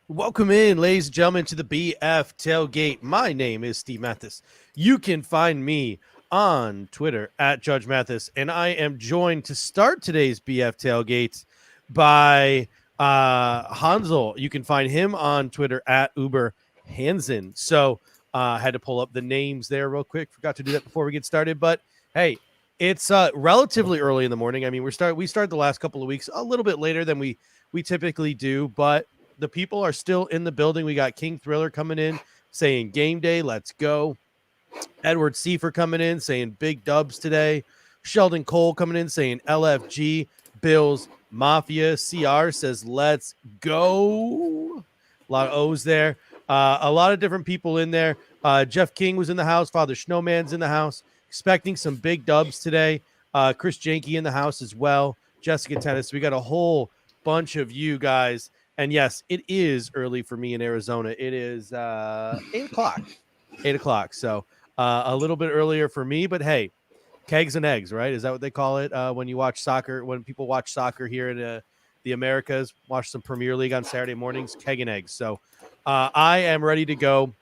Welcome in, ladies and gentlemen, to the BF Tailgate. My name is Steve Mathis. You can find me on Twitter at Judge Mathis, and I am joined to start today's BF Tailgate by Hansel. You can find him on Twitter at Uber Hansen. So I had to pull up the names there real quick. Forgot to do that before we get started, but hey, it's relatively early in the morning. I mean, we started the last couple of weeks a little bit later than we typically do, but the people are still in the building. We got King Thriller coming in saying game day, let's go. Edward Seifer coming in saying big dubs today. Sheldon Cole coming in saying LFG, Bills, Mafia. CR says let's go. A lot of O's there. A lot of different people in there. Jeff King was in the house. Father Snowman's in the house. Expecting some big dubs today. Chris Janke in the house as well. Jessica Tennis. We got a whole bunch of you guys. And yes, it is early for me in Arizona. It is 8 o'clock. 8 o'clock. So a little bit earlier for me, but hey, kegs and eggs, right? Is that what they call it when you watch soccer? When people watch soccer here in the Americas, watch some Premier League on Saturday mornings, keg and eggs. So I am ready to go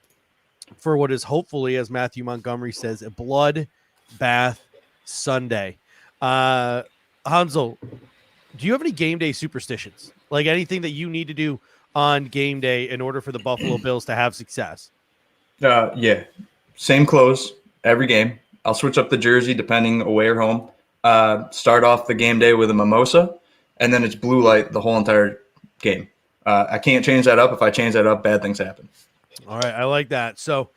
for what is hopefully, as Matthew Montgomery says, a blood bath Sunday. Hansel, do you have any game day superstitions? Like anything that you need to do on game day in order for the Buffalo Bills to have success? Yeah. Same clothes every game. I'll switch up the jersey depending away or home. Start off the game day with a mimosa, and then it's blue light the whole entire game. I can't change that up. If I change that up, bad things happen. All right, I like that. So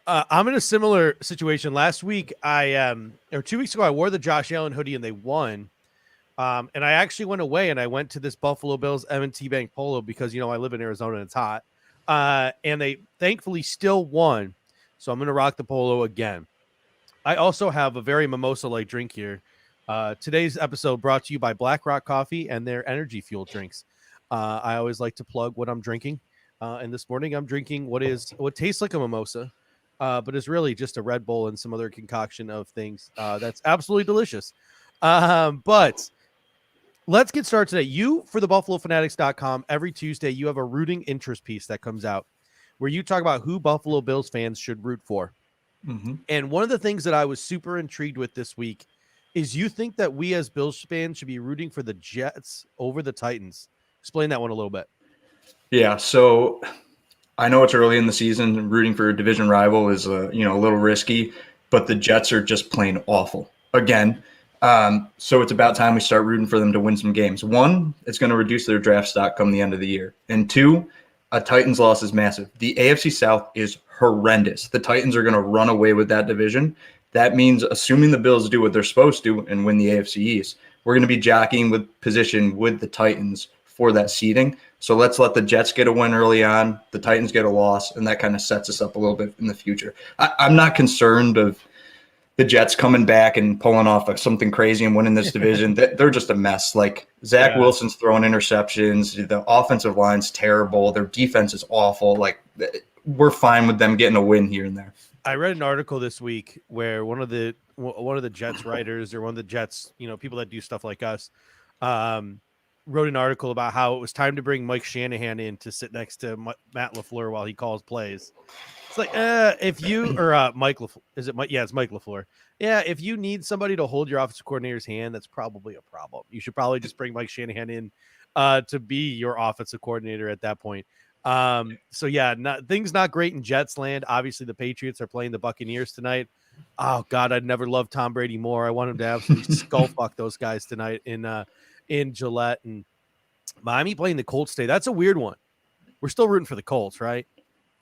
I'm in a similar situation. Last week, or 2 weeks ago, I wore the Josh Allen hoodie and they won. And I actually went away and I went to this Buffalo Bills M&T Bank polo because, you know, I live in Arizona and it's hot. And they thankfully still won. So I'm going to rock the polo again. I also have a very mimosa-like drink here. Today's episode brought to you by Black Rock Coffee and their energy fuel drinks. I always like to plug what I'm drinking. And this morning I'm drinking what tastes like a mimosa, but is really just a Red Bull and some other concoction of things. That's absolutely delicious. But let's get started today. You, for the BuffaloFanatics.com, every Tuesday, you have a rooting interest piece that comes out where you talk about who Buffalo Bills fans should root for. Mm-hmm. And one of the things that I was super intrigued with this week is you think that we as Bills fans should be rooting for the Jets over the Titans. Explain that one a little bit. Yeah, so I know it's early in the season. Rooting for a division rival is a little risky, but the Jets are just plain awful. Again, so it's about time we start rooting for them to win some games. One, it's going to reduce their draft stock come the end of the year. And two, a Titans loss is massive. The AFC South is horrendous. The Titans are going to run away with that division. That means, assuming the Bills do what they're supposed to and win the AFC East, we're going to be jockeying with position with the Titans for that seeding. So let's let the Jets get a win early on, the Titans get a loss, and that kind of sets us up a little bit in the future. I'm not concerned of the Jets coming back and pulling off something crazy and winning this division. They're just a mess. Like Zach Wilson's throwing interceptions. The offensive line's terrible. Their defense is awful. Like we're fine with them getting a win here and there. I read an article this week where one of the Jets writers or one of the Jets, people that do stuff like us, wrote an article about how it was time to bring Mike Shanahan in to sit next to Matt LaFleur while he calls plays. It's like, if you or Mike LaFleur, is it Mike? Yeah, it's Mike LaFleur. Yeah, if you need somebody to hold your offensive coordinator's hand, that's probably a problem. You should probably just bring Mike Shanahan in to be your offensive coordinator at that point. So yeah, things not great in Jets land. Obviously, the Patriots are playing the Buccaneers tonight. Oh God, I'd never loved Tom Brady more. I want him to absolutely skull fuck those guys tonight in Gillette. And Miami playing the Colts today. That's a weird one. We're still rooting for the Colts, right?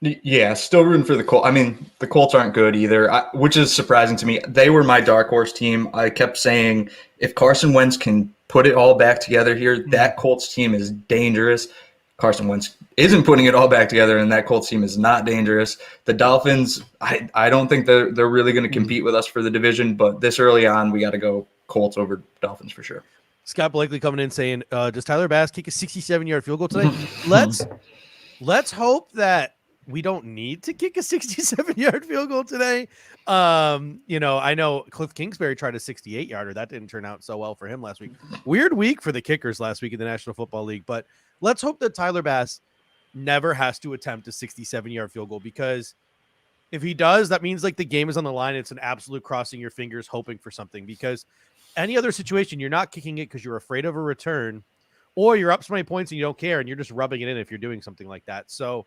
Yeah, still rooting for the Colts. I mean, the Colts aren't good either, which is surprising to me. They were my dark horse team. I kept saying if Carson Wentz can put it all back together here, that Colts team is dangerous. Carson Wentz isn't putting it all back together, and that Colts team is not dangerous. The Dolphins, I don't think they're really going to compete with us for the division, but this early on, we got to go Colts over Dolphins for sure. Scott Blakely coming in saying, does Tyler Bass kick a 67-yard field goal today? Let's hope that we don't need to kick a 67-yard field goal today. I know Cliff Kingsbury tried a 68-yarder. That didn't turn out so well for him last week. Weird week for the kickers last week in the National Football League, but let's hope that Tyler Bass never has to attempt a 67-yard field goal, because if he does, that means like the game is on the line. It's an absolute crossing your fingers, hoping for something, because any other situation, you're not kicking it because you're afraid of a return, or you're up so many points and you don't care and you're just rubbing it in if you're doing something like that. So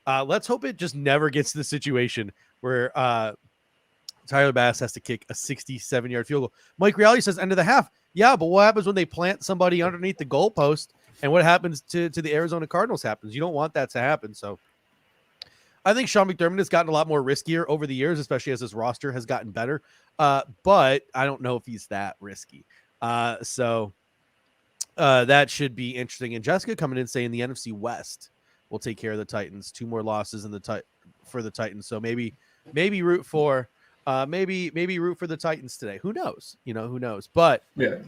let's hope it just never gets to the situation where Tyler Bass has to kick a 67-yard field goal. Mike Reality says end of the half. Yeah, but what happens when they plant somebody underneath the goalpost, and what happens to the Arizona Cardinals happens? You don't want that to happen. So I think Sean McDermott has gotten a lot more riskier over the years, especially as his roster has gotten better. But I don't know if he's that risky. So that should be interesting. And Jessica coming in saying the NFC West will take care of the Titans. 2 more losses in for the Titans. So maybe root for root for the Titans today. Who knows? Who knows? But yeah.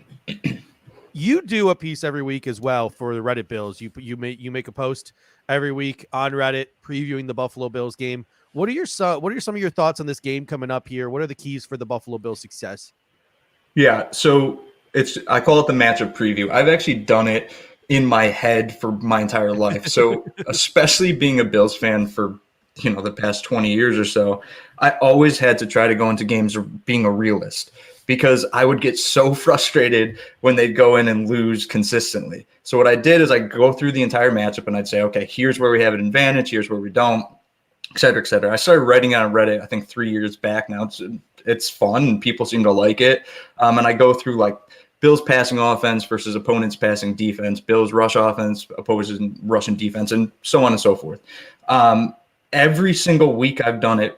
You do a piece every week as well for the Reddit Bills. You make a post every week on Reddit previewing the Buffalo Bills game. What are some of your thoughts on this game coming up here? What are the keys for the Buffalo Bills' success? Yeah, so I call it the matchup preview. I've actually done it in my head for my entire life. So especially being a Bills fan for the past 20 years or so, I always had to try to go into games being a realist, because I would get so frustrated when they'd go in and lose consistently. So what I did is I go through the entire matchup and I'd say, okay, here's where we have an advantage, here's where we don't, et cetera, et cetera. I started writing on Reddit, I think 3 years back now. It's fun and people seem to like it. And I go through like Bills passing offense versus opponents passing defense, Bills rush offense, opposing rushing defense, and so on and so forth. Every single week I've done it,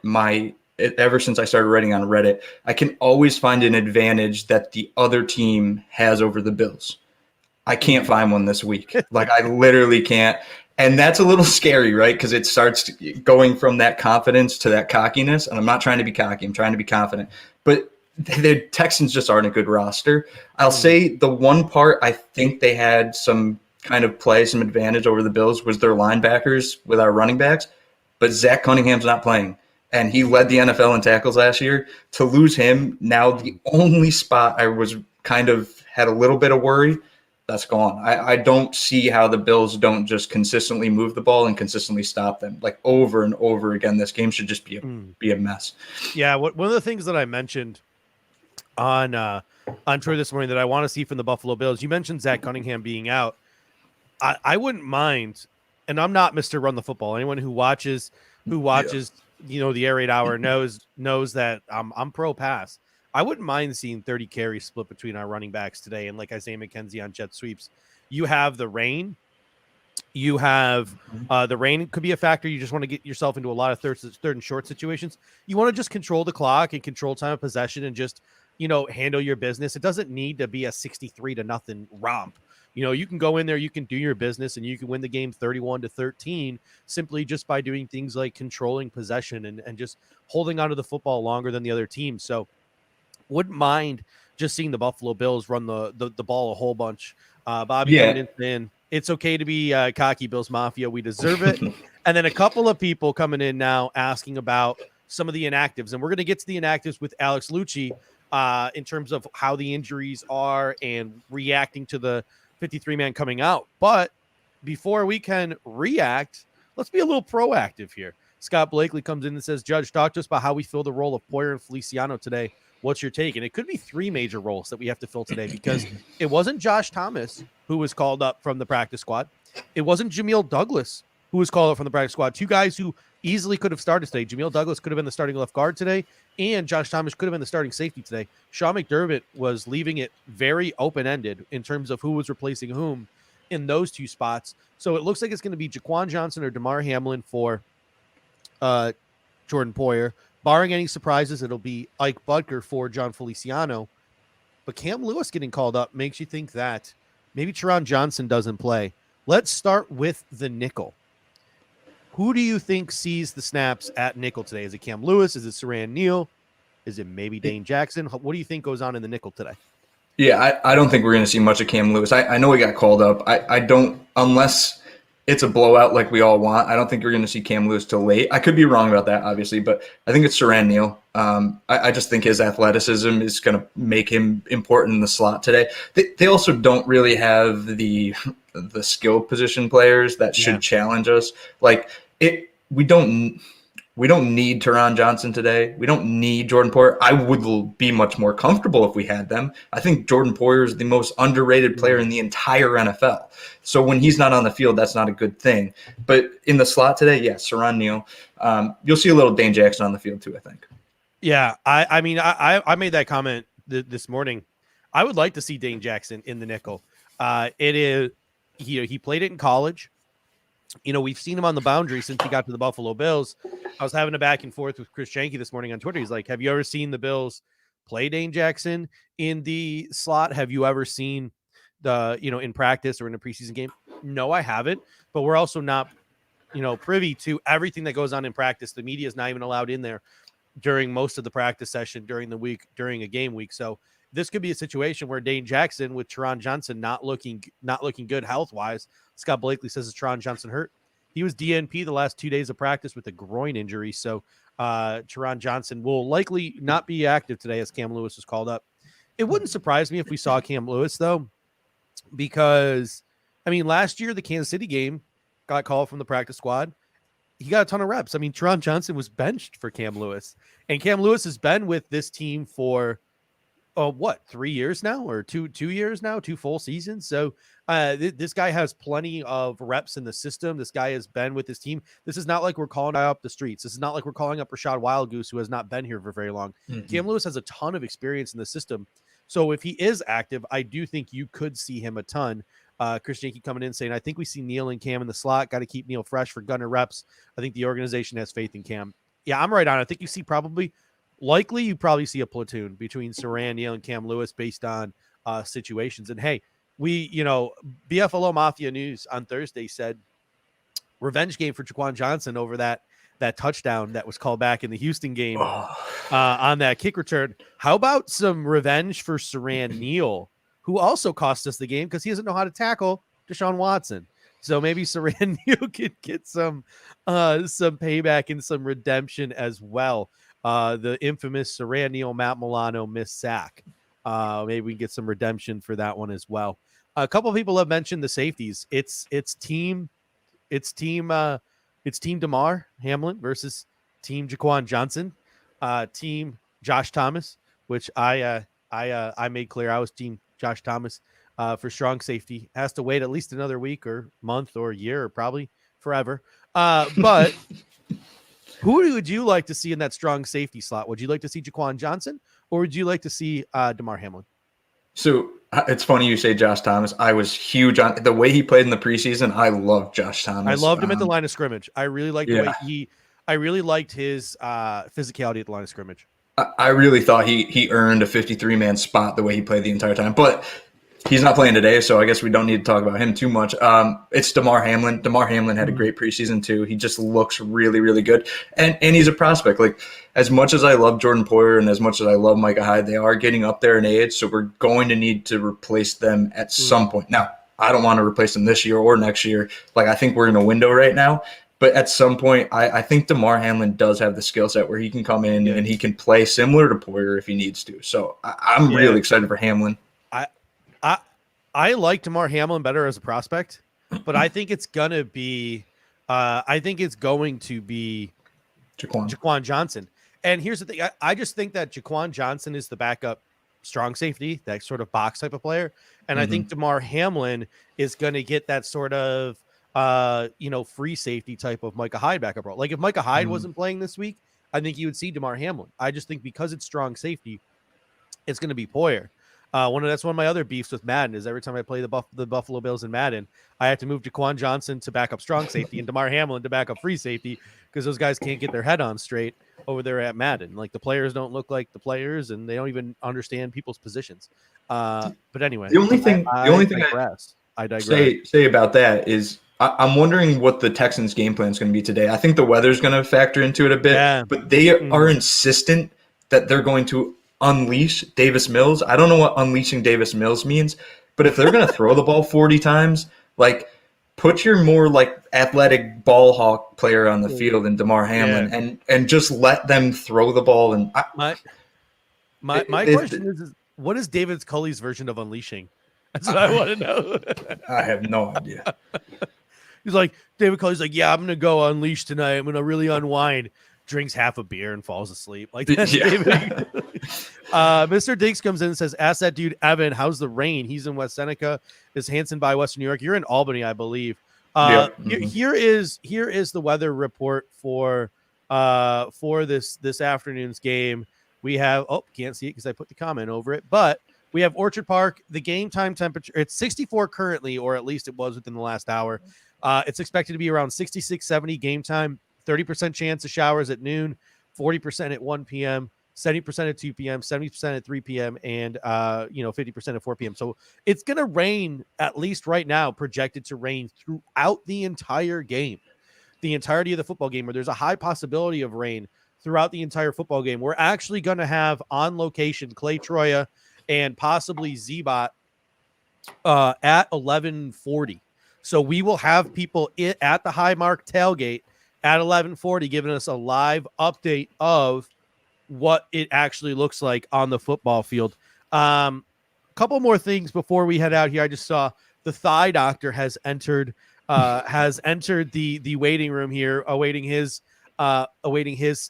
ever since I started writing on Reddit, I can always find an advantage that the other team has over the Bills. I can't find one this week. Like, I literally can't. And that's a little scary, right? Because it starts going from that confidence to that cockiness. And I'm not trying to be cocky. I'm trying to be confident. But the Texans just aren't a good roster. I'll say the one part I think they had some kind of some advantage over the Bills was their linebackers with our running backs. But Zach Cunningham's not playing. And he led the NFL in tackles last year. To lose him, now the only spot I was kind of had a little bit of worry, that's gone. I don't see how the Bills don't just consistently move the ball and consistently stop them. Like, over and over again, this game should just be a mess. Yeah, one of the things that I mentioned on Twitter this morning that I want to see from the Buffalo Bills, you mentioned Zach Cunningham being out. I wouldn't mind, and I'm not Mr. Run the Football. Anyone who watches the Air Raid Hour knows that I'm pro pass. I wouldn't mind seeing 30 carries split between our running backs today. And like Isaiah McKenzie on jet sweeps, you have the rain. You have the rain could be a factor. You just want to get yourself into a lot of third and short situations. You want to just control the clock and control time of possession and just, handle your business. It doesn't need to be a 63-0 romp. You can go in there, you can do your business, and you can win the game 31-13 simply just by doing things like controlling possession and just holding onto the football longer than the other team. So wouldn't mind just seeing the Buffalo Bills run the ball a whole bunch. Bobby coming in, it's okay to be cocky, Bills Mafia. We deserve it. And then a couple of people coming in now asking about some of the inactives. And we're going to get to the inactives with Alex Lucci in terms of how the injuries are and reacting to the 53-man coming out. But before we can react, let's be a little proactive here. Scott Blakely comes in and says, Judge, talk to us about how we fill the role of Poyer and Feliciano today. What's your take? And it could be 3 major roles that we have to fill today, because it wasn't Josh Thomas who was called up from the practice squad. It wasn't Jameel Douglas who was called up from the practice squad. 2 guys who easily could have started today. Jameel Douglas could have been the starting left guard today, and Josh Thomas could have been the starting safety today. Sean McDermott was leaving it very open-ended in terms of who was replacing whom in those 2 spots. So it looks like it's going to be Jaquan Johnson or DeMar Hamlin for Jordan Poyer. Barring any surprises, it'll be Ike Butker for John Feliciano. But Cam Lewis getting called up makes you think that maybe Teron Johnson doesn't play. Let's start with the nickel. Who do you think sees the snaps at nickel today? Is it Cam Lewis? Is it Saran Neal? Is it maybe Dane Jackson? What do you think goes on in the nickel today? Yeah, I don't think we're going to see much of Cam Lewis. I know he got called up. I don't, unless it's a blowout like we all want. I don't think you're going to see Cam Lewis till late. I could be wrong about that, obviously, but I think it's Saran Neal. I just think his athleticism is going to make him important in the slot today. They also don't really have the skill position players that should challenge us. Like we don't need Teron Johnson today. We don't need Jordan Poyer. I would be much more comfortable if we had them. I think Jordan Poyer is the most underrated player in the entire NFL. So when he's not on the field, that's not a good thing. But in the slot today, yes, Saran Neal. You'll see a little Dane Jackson on the field too, I think. Yeah, I mean, I made that comment this morning. I would like to see Dane Jackson in the nickel. It is he played it in college. We've seen him on the boundary since he got to the Buffalo Bills. I was having a back and forth with Chris Jenke this morning on Twitter. He's like, have you ever seen the Bills play Dane Jackson in the slot? Have you ever seen in practice or in a preseason game? No, I haven't. But we're also not, privy to everything that goes on in practice. The media is not even allowed in there during most of the practice session during the week, during a game week. So this could be a situation where Dane Jackson with Teron Johnson not looking good health-wise. Scott Blakely says, is Teron Johnson hurt? He was DNP the last 2 days of practice with a groin injury. So Teron Johnson will likely not be active today as Cam Lewis was called up. It wouldn't surprise me if we saw Cam Lewis, though, because, last year the Kansas City game got called from the practice squad. He got a ton of reps. Teron Johnson was benched for Cam Lewis. And Cam Lewis has been with this team for 3 years now, or two years now, 2 full seasons. So this guy has plenty of reps in the system. This guy has been with his team. This is not like we're calling up the streets. This is not like we're calling up Rashad Wildgoose, who has not been here for very long. Cam Lewis has a ton of experience in the system. So if he is active, I do think you could see him a ton. Chris Jenke coming in saying, I think we see Neal and Cam in the slot. Got to keep Neal fresh for gunner reps. I think the organization has faith in Cam. Yeah, I'm right on. I think you see you probably see a platoon between Saran Neal and Cam Lewis based on situations. And hey, BFLO Mafia News on Thursday said revenge game for Jaquan Johnson over that touchdown that was called back in the Houston game on that kick return. How about some revenge for Saran Neal, who also cost us the game because he doesn't know how to tackle Deshaun Watson? So maybe Saran Neal could get some payback and some redemption as well. The infamous Saran Neal, Matt Milano missed sack. Maybe we can get some redemption for that one as well. A couple of people have mentioned the safeties. It's team Damar Hamlin versus team Jaquan Johnson. Team Josh Thomas, which I made clear I was team Josh Thomas for strong safety. Has to wait at least another week or month or year or probably forever. But who would you like to see in that strong safety slot? Would you like to see Jaquan Johnson, or would you like to see Damar Hamlin? So it's funny you say Josh Thomas. I was huge on the way he played in the preseason. I love Josh Thomas. I loved him at the line of scrimmage. I really liked the way I really liked his physicality at the line of scrimmage. I really thought he earned a 53-man spot the way he played the entire time. But he's not playing today, so I guess we don't need to talk about him too much. It's Damar Hamlin. Damar Hamlin had a great preseason too. He just looks really, really good. And he's a prospect. Like, as much as I love Jordan Poyer and as much as I love Micah Hyde, they are getting up there in age, so we're going to need to replace them at some point. Now, I don't want to replace them this year or next year. Like, I think we're in a window right now. But at some point, I think Damar Hamlin does have the skill set where he can come in and he can play similar to Poyer if he needs to. So I'm really excited for Hamlin. I like Damar Hamlin better as a prospect, but I think it's gonna be Jaquan Johnson. And here's the thing: I just think that Jaquan Johnson is the backup strong safety, that sort of box type of player, and I think Damar Hamlin is gonna get that sort of free safety type of Micah Hyde backup role. Like if Micah Hyde wasn't playing this week, I think you would see Damar Hamlin. I just think because it's strong safety, it's going to be Poyer. That's one of my other beefs with Madden is every time I play the Buffalo Bills in Madden, I have to move Jaquan Johnson to back up strong safety and Damar Hamlin to back up free safety because those guys can't get their head on straight over there at Madden. Like the players don't look like the players and they don't even understand people's positions. But anyway, the only thing I digress. Say about that is I'm wondering what the Texans' game plan is going to be today. I think the weather's going to factor into it a bit, but they are insistent that they're going to unleash Davis Mills. I don't know what unleashing Davis Mills means, but if they're going to throw the ball 40 times, like put your more like athletic ball hawk player on the field in DeMar Hamlin and just let them throw the ball. And my question is what is David Culley's version of unleashing? That's what I want to know. I have no idea. He's like, David Culley's like, yeah, I'm going to go unleash tonight. I'm going to really unwind. Drinks half a beer and falls asleep. Like that's David. Mr. Diggs comes in and says, ask that dude, Evan, how's the rain? He's in West Seneca. Is Hanson by Western New York? You're in Albany, I believe. Here is the weather report for this afternoon's game. We have, can't see it because I put the comment over it, but we have Orchard Park. The game time temperature, it's 64 currently, or at least it was within the last hour. It's expected to be around 66, 70 game time, 30% chance of showers at noon, 40% at 1 p.m., 70% at 2 p.m., 70% at 3 p.m., and 50% at 4 p.m. So it's going to rain, at least right now, projected to rain throughout the entire game, the entirety of the football game, where there's a high possibility of rain throughout the entire football game. We're actually going to have on location Clay Troya and possibly Z-Bot at 11:40. So we will have people at the Highmark Tailgate at 11:40 giving us a live update of what it actually looks like on the football field. Couple more things before we head out here. I just saw the thigh doctor has entered the waiting room here, awaiting his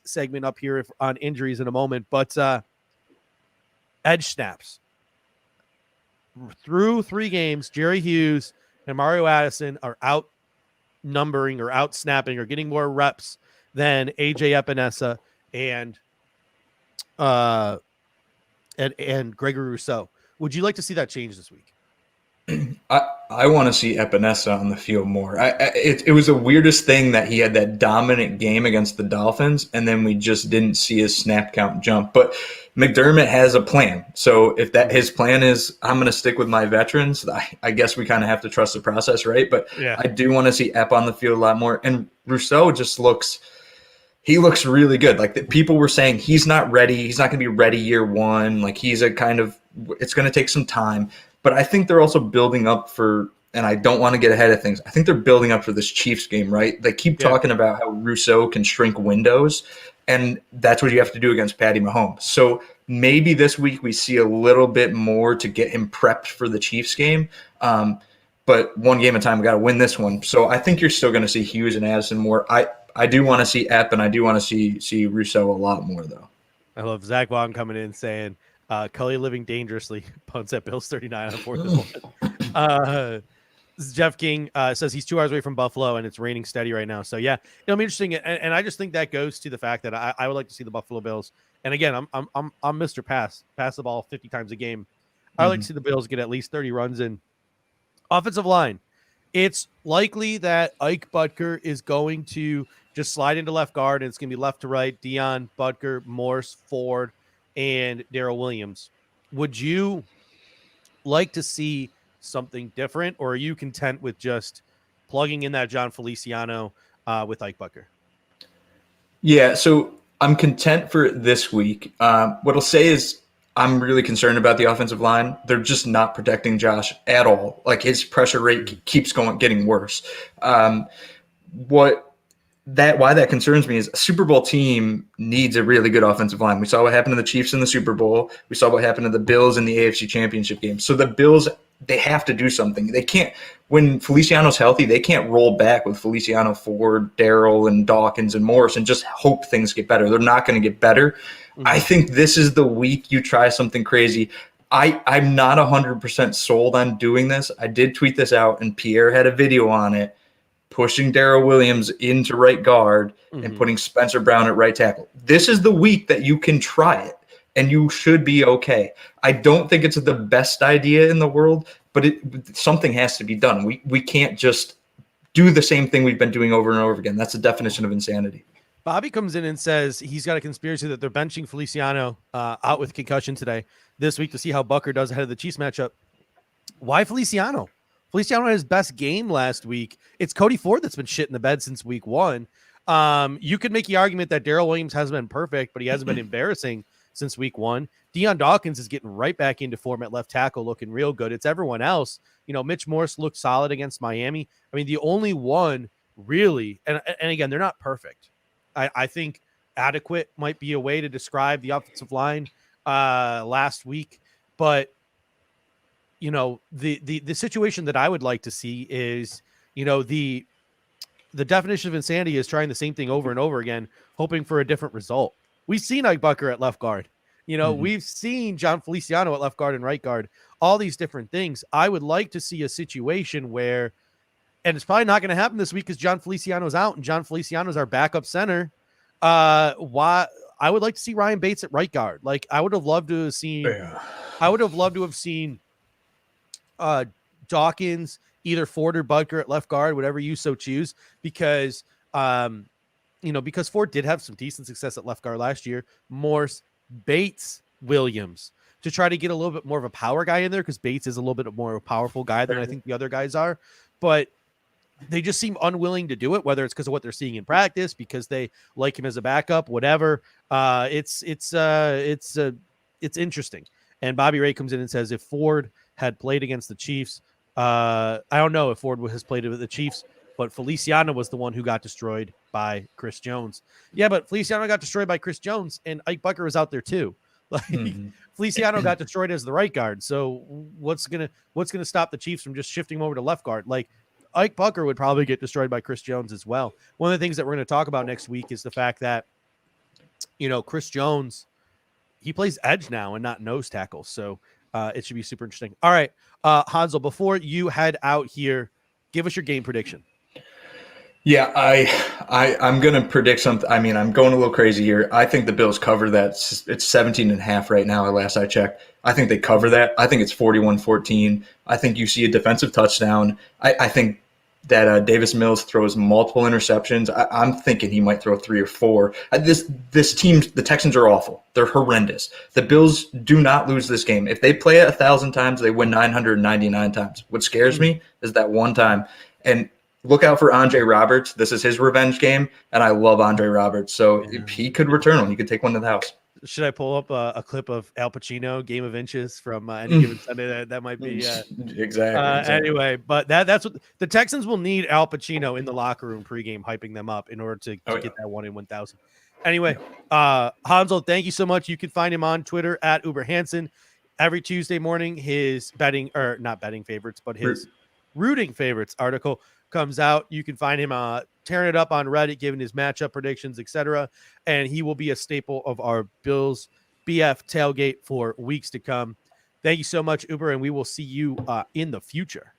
segment up here on injuries in a moment. But edge snaps through 3 games, Jerry Hughes and Mario Addison are outnumbering or out snapping or getting more reps than AJ Epinesa and Gregory Rousseau. Would you like to see that change this week? I want to see Epinesa on the field more. It was the weirdest thing that he had that dominant game against the Dolphins, and then we just didn't see his snap count jump. But McDermott has a plan. So if that his plan is, I'm going to stick with my veterans, I guess we kind of have to trust the process, right? But I do want to see Ep on the field a lot more. And Rousseau just looks really good. Like people were saying he's not ready. He's not going to be ready year one. Like it's going to take some time. But I think they're also building up for, and I don't want to get ahead of things, I think they're building up for this Chiefs game, right? They keep talking about how Rousseau can shrink windows, and that's what you have to do against Patty Mahomes. So maybe this week we see a little bit more to get him prepped for the Chiefs game. But one game at a time, we got to win this one. So I think you're still going to see Hughes and Addison more. I do want to see Ep, and I do want to see Rousseau a lot more, though. I love Zach Vaughn coming in saying, Cully living dangerously, punts at Bills 39 on 4th and 1. Jeff King says he's 2 hours away from Buffalo and it's raining steady right now. So yeah, it'll be interesting. And I just think that goes to the fact that I would like to see the Buffalo Bills. And again, I'm Mr. Pass the ball 50 times a game. I would like to see the Bills get at least 30 runs in. Offensive line. It's likely that Ike Butker is going to just slide into left guard, and it's going to be left to right. Dion, Butker, Morse, Ford, and Darrell Williams. Would you like to see something different, or are you content with just plugging in that John Feliciano with Ike Butker? Yeah, so I'm content for this week. What I'll say is I'm really concerned about the offensive line. They're just not protecting Josh at all. Like his pressure rate keeps getting worse. Why that concerns me is a Super Bowl team needs a really good offensive line. We saw what happened to the Chiefs in the Super Bowl. We saw what happened to the Bills in the AFC Championship game. So the Bills, they have to do something. They can't, when Feliciano's healthy, they can't roll back with Feliciano, Ford, Darrell, and Dawkins and Morris and just hope things get better. They're not going to get better. Mm-hmm. I think this is the week you try something crazy. I'm not 100% sold on doing this. I did tweet this out, and Pierre had a video on it, pushing Darrell Williams into right guard and putting Spencer Brown at right tackle. This is the week that you can try it, and you should be okay. I don't think it's the best idea in the world, but something has to be done. We can't just do the same thing we've been doing over and over again. That's the definition of insanity. Bobby comes in and says he's got a conspiracy that they're benching Feliciano out with concussion today this week to see how Butker does ahead of the Chiefs matchup. Why Feliciano? Feliciano had his best game last week. It's Cody Ford that's been shit in the bed since week 1. You could make the argument that Darrell Williams hasn't been perfect, but he hasn't been embarrassing since week 1. Deion Dawkins is getting right back into form at left tackle, looking real good. It's everyone else. Mitch Morse looked solid against Miami. I mean, the only one really, and again, they're not perfect. I think adequate might be a way to describe the offensive line last week. But, the situation that I would like to see is, the definition of insanity is trying the same thing over and over again, hoping for a different result. We've seen Ike Bucker at left guard. We've seen John Feliciano at left guard and right guard, all these different things. I would like to see a situation where, and it's probably not going to happen this week because John Feliciano's out and John Feliciano's our backup center. I would like to see Ryan Bates at right guard. Like I would have loved to have seen Dawkins, either Ford or Butker at left guard, whatever you so choose, because Ford did have some decent success at left guard last year. Morse, Bates, Williams, to try to get a little bit more of a power guy in there, because Bates is a little bit more of a powerful guy than I think the other guys are. But they just seem unwilling to do it, whether it's because of what they're seeing in practice, because they like him as a backup, whatever. It's interesting. And Bobby Ray comes in and says, if Ford had played against the Chiefs, I don't know if Ford has played with the Chiefs, but Feliciano was the one who got destroyed by Chris Jones. Yeah, but Feliciano got destroyed by Chris Jones, and Ike Bucker was out there too. Feliciano got destroyed as the right guard. So what's gonna stop the Chiefs from just shifting him over to left guard? Like Ike Bucker would probably get destroyed by Chris Jones as well. One of the things that we're going to talk about next week is the fact that, Chris Jones, he plays edge now and not nose tackle. So it should be super interesting. All right, Hansel, before you head out here, give us your game prediction. Yeah, I'm going to predict something. I mean, I'm going a little crazy here. I think the Bills cover that. It's 17.5 right now, last I checked. I think they cover that. I think it's 41-14. I think you see a defensive touchdown. I think that Davis Mills throws multiple interceptions. I'm thinking he might throw 3 or 4. This team, the Texans are awful. They're horrendous. The Bills do not lose this game. If they play it 1,000 times, they win 999 times. What scares me is that one time. And look out for Andre Roberts. This is his revenge game, and I love Andre Roberts. So if he could return one, he could take one to the house. Should I pull up a clip of Al Pacino, Game of Inches, from any given Sunday? That might be exactly. Anyway, but that's what the Texans will need. Al Pacino in the locker room pregame, hyping them up in order to get that 1 in 1,000. Anyway, Hansel, thank you so much. You can find him on Twitter at Uber Hansen. Every Tuesday morning, his not betting favorites, but his rooting favorites article comes out. You can find him tearing it up on Reddit, giving his matchup predictions, etc. And he will be a staple of our Bills BF tailgate for weeks to come. Thank you so much, Uber, and we will see you in the future.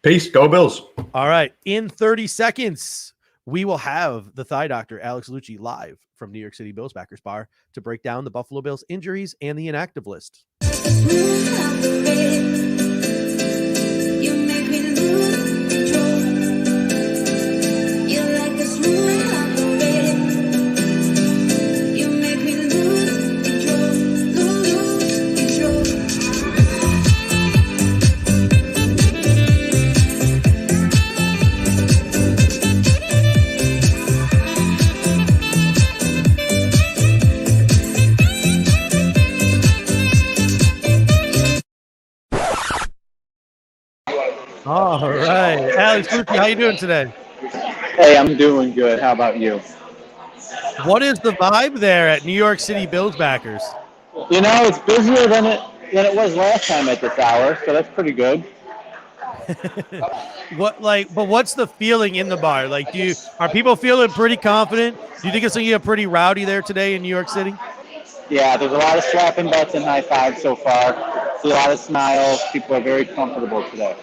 Peace. Go Bills. All right. In 30 seconds, we will have the thigh doctor, Alex Lucci, live from New York City Bills Backers Bar to break down the Buffalo Bills injuries and the inactive list. All right, Alex Lucci, how you doing today? Hey, I'm doing good. How about you? What is the vibe there at New York City Bills backers? It's busier than it was last time at this hour, so that's pretty good. But what's the feeling in the bar? Like, are people feeling pretty confident? Do you think it's going to get pretty rowdy there today in New York City? Yeah, there's a lot of slapping butts and high fives so far. See a lot of smiles. People are very comfortable today.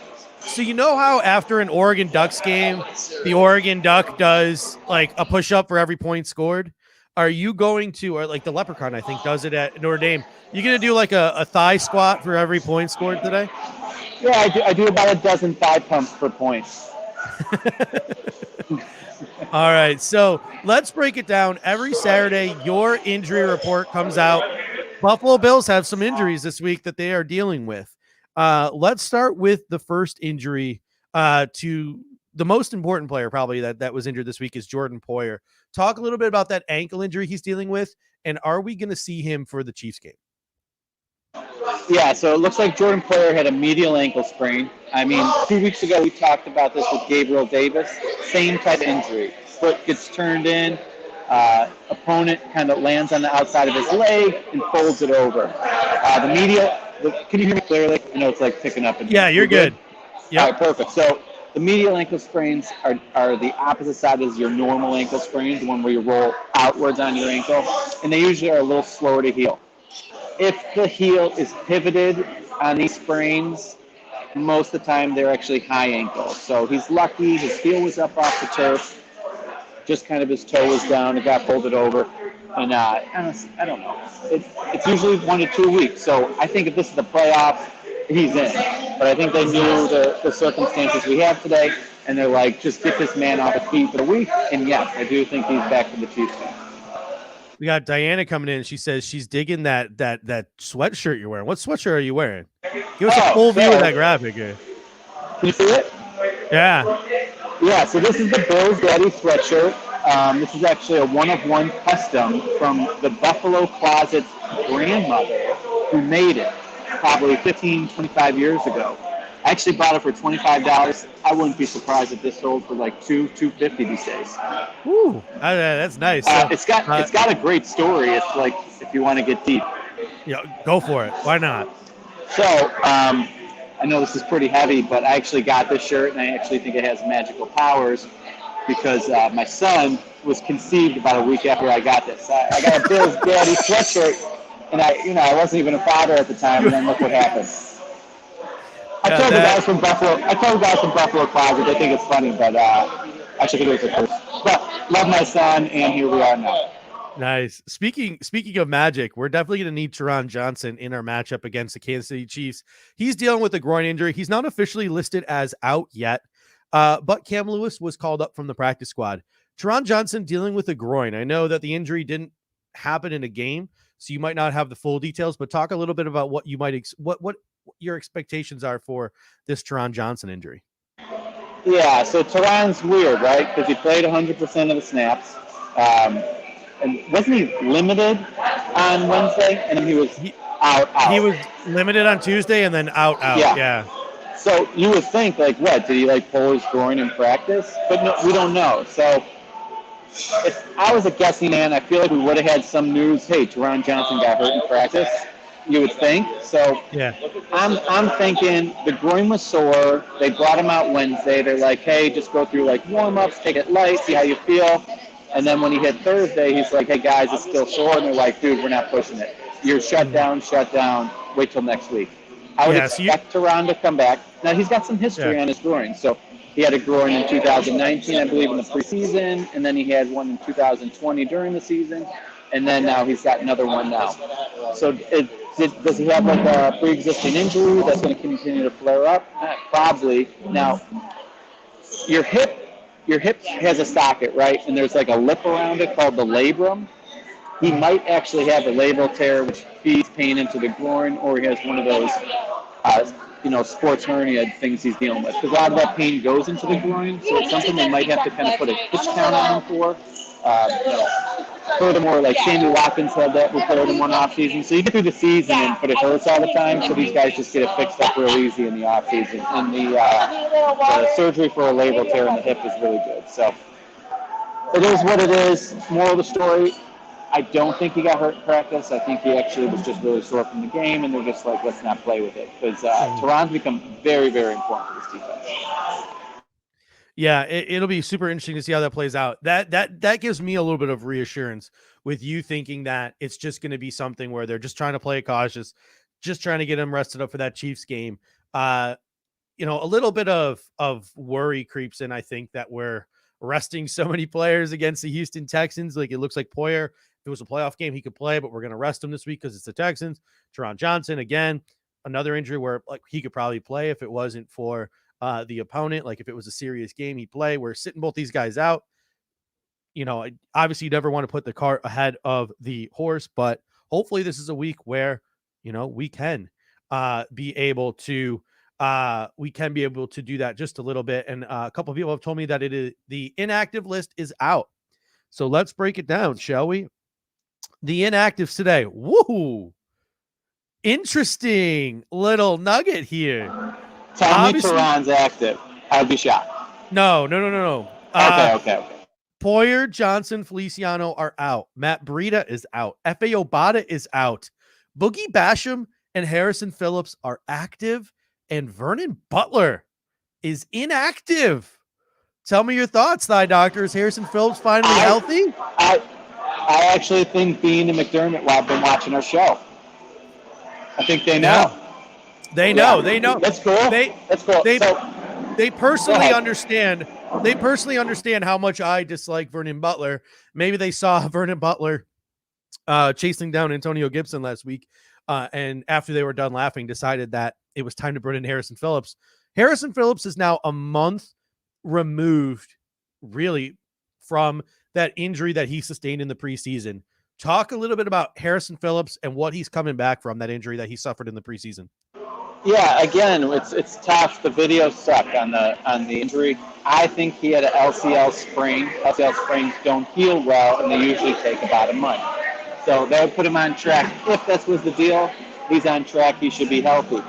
So you know how after an Oregon Ducks game, the Oregon Duck does like a push-up for every point scored? Are you going to, or like the Leprechaun, I think, does it at Notre Dame? You going to do like a thigh squat for every point scored today? Yeah, I do about a dozen thigh pumps per point. All right, so let's break it down. Every Saturday, your injury report comes out. Buffalo Bills have some injuries this week that they are dealing with. Let's start with the first injury to the most important player probably that was injured this week is Jordan Poyer. Talk a little bit about that ankle injury he's dealing with, and are we going to see him for the Chiefs game? Yeah, so it looks like Jordan Poyer had a medial ankle sprain. I mean, 2 weeks ago we talked about this with Gabriel Davis. Same type of injury. Foot gets turned in. Opponent kind of lands on the outside of his leg and folds it over. Can you hear me clearly? I know it's like picking up. Yeah, you're good. Yep. All right, perfect. So the medial ankle sprains are the opposite side as your normal ankle sprains, the one where you roll outwards on your ankle, and they usually are a little slower to heal. If the heel is pivoted on these sprains, most of the time they're actually high ankle. So he's lucky. His heel was up off the turf. Just kind of his toe was down. It got folded over. And I don't know. It's usually 1 to 2 weeks. So I think if this is the playoffs, he's in. But I think they knew the circumstances we have today, and they're like, just get this man off his feet for a week. And yes, I do think he's back for the Chiefs game. We got Diana coming in. She says she's digging that sweatshirt you're wearing. What sweatshirt are you wearing? Give us a full view of that graphic here. Can you see it? Yeah. Yeah, so this is the Bills Daddy sweatshirt. This is actually a one-of-one custom from the Buffalo Closet's grandmother who made it probably 15, 25 years ago. I actually bought it for $25. I wouldn't be surprised if this sold for like $250 these days. Ooh, that's nice. It's got a great story. It's like if you want to get deep. Yeah, go for it. Why not? So I know this is pretty heavy, but I actually got this shirt, and I actually think it has magical powers because my son was conceived about a week after I got this. I got a Bills Daddy sweatshirt, and I wasn't even a father at the time, and then look what happened. I told the guys from Buffalo Closet. They think it's funny, but I actually think it was a curse. But love my son, and here we are now. Nice. Speaking of magic, we're definitely going to need Taron Johnson in our matchup against the Kansas City Chiefs. He's dealing with a groin injury. He's not officially listed as out yet, but Cam Lewis was called up from the practice squad. Taron Johnson dealing with a groin. I know that the injury didn't happen in a game, so you might not have the full details, but talk a little bit about what you might what your expectations are for this Taron Johnson injury. Yeah, so Taron's weird, right? Because he played 100% of the snaps. And wasn't he limited on Wednesday? And then he was out. He was limited on Tuesday and then out. Yeah. So you would think, like, what? Did he, pull his groin in practice? But no, we don't know. So if I was a guessing man, I feel like we would have had some news. Hey, Taron Johnson got hurt in practice. You would think. So yeah, I'm thinking the groin was sore. They brought him out Wednesday. They're like, hey, just go through, warm-ups, take it light, see how you feel. And then when he hit Thursday, he's like, hey, guys, it's still sore. And they're like, dude, we're not pushing it. You're shut down. Wait till next week. I would expect Taron to come back. Now, he's got some history on his groin. So he had a groin in 2019, I believe, in the preseason. And then he had one in 2020 during the season. And then now he's got another one now. So does he have a pre-existing injury that's going to continue to flare up? Probably. Now, your hip has a socket, right? And there's a lip around it called the labrum. He might actually have a labral tear, which feeds pain into the groin, or he has one of those, sports hernia things he's dealing with. Because a lot of that pain goes into the groin, so it's something they might have to kind of put a pitch count on him for. Furthermore, Sammy Watkins had that repaired in one offseason. So you get through the season, but it hurts all the time. So these guys just get it fixed up real easy in the offseason. And the surgery for a labral tear in the hip is really good. So it is what it is. Moral of the story, I don't think he got hurt in practice. I think he actually was just really sore from the game, and they're just like, let's not play with it. Because Taron's become very, very important for this defense. Yeah, it'll be super interesting to see how that plays out. That gives me a little bit of reassurance with you thinking that it's just going to be something where they're just trying to play it cautious, just trying to get him rested up for that Chiefs game. A little bit of worry creeps in. I think that we're resting so many players against the Houston Texans. It looks like Poyer, if it was a playoff game, he could play, but we're going to rest him this week because it's the Texans. Taron Johnson, again, another injury where he could probably play if it wasn't for the opponent. If it was a serious game, he'd play. We're sitting both these guys out. Obviously you never want to put the cart ahead of the horse, but hopefully this is a week where, we can be able to we can be able to do that just a little bit. And a couple of people have told me that the inactive list is out. So let's break it down, shall we? The inactives today. Woo! Interesting little nugget here. Tell me Tehran's active. I'd be shocked. No. Okay. Poyer, Johnson, Feliciano are out. Matt Breida is out. F.A. Obata is out. Boogie Basham and Harrison Phillips are active. And Vernon Butler is inactive. Tell me your thoughts, Thigh Doctor. Is Harrison Phillips finally healthy? I actually think Bean and McDermott have been watching our show. I think they know. Yeah. They know. That's cool. That's cool. They personally understand. They personally understand how much I dislike Vernon Butler. Maybe they saw Vernon Butler chasing down Antonio Gibson last week, and after they were done laughing, decided that it was time to bring in Harrison Phillips. Harrison Phillips is now a month removed, really, from that injury that he sustained in the preseason. Talk a little bit about Harrison Phillips and what he's coming back from, that injury that he suffered in the preseason. Yeah, again, it's tough. The video sucked on the injury. I think he had an LCL sprain. LCL sprains don't heal well, and they usually take about a month. So that would put him on track. If that was the deal, he's on track. He should be healthy.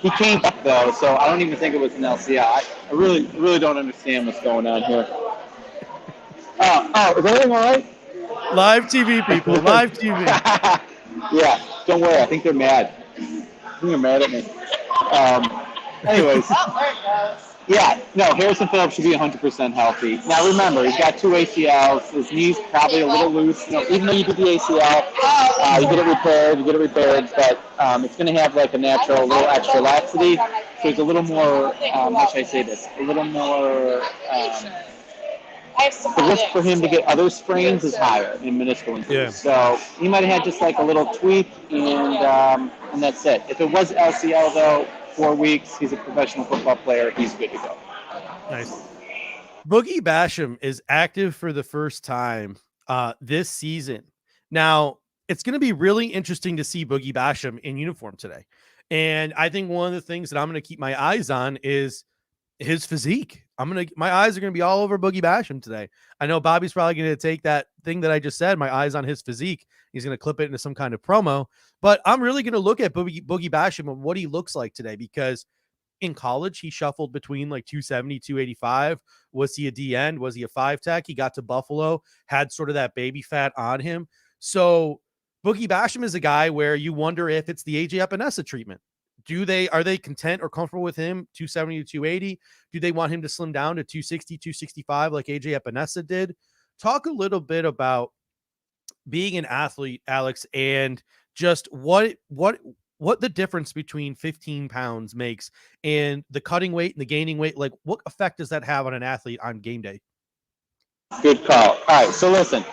He came back, though, so I don't even think it was an LCL. I really don't understand what's going on here. Is everything all right? Live TV, people. Live TV. Yeah, don't worry. I think they're mad. I think they're mad at me. Anyways. Yeah, no, Harrison Phillips should be 100% healthy. Now, remember, he's got 2 ACLs. His knee's probably a little loose. Even though you did the ACL, you get it repaired, but it's going to have like a natural little extra laxity. So it's a little more, how should I say this? A little more, the risk for him to get other sprains is higher in meniscal injuries. Yeah. So he might have had just like a little tweak, and that's it. If it was LCL, though, 4 weeks, he's a professional football player. He's good to go. Nice. Boogie Basham is active for the first time this season. Now, it's going to be really interesting to see Boogie Basham in uniform today. And I think one of the things that I'm going to keep my eyes on is his physique. My eyes are going to be all over Boogie Basham today. I know Bobby's probably going to take that thing that I just said, my eyes on his physique. He's going to clip it into some kind of promo, but I'm really going to look at Boogie Basham and what he looks like today, because in college, he shuffled between like 270, 285. Was he a D end? Was he a 5-tech? He got to Buffalo, had sort of that baby fat on him. So Boogie Basham is a guy where you wonder if it's the AJ Epinesa treatment. Are they content or comfortable with him 270 to 280? Do they want him to slim down to 260, 265 like AJ Epinesa did? Talk a little bit about being an athlete, Alex, and just what the difference between 15 pounds makes and the cutting weight and the gaining weight. Like, what effect does that have on an athlete on game day? Good call. All right, so listen.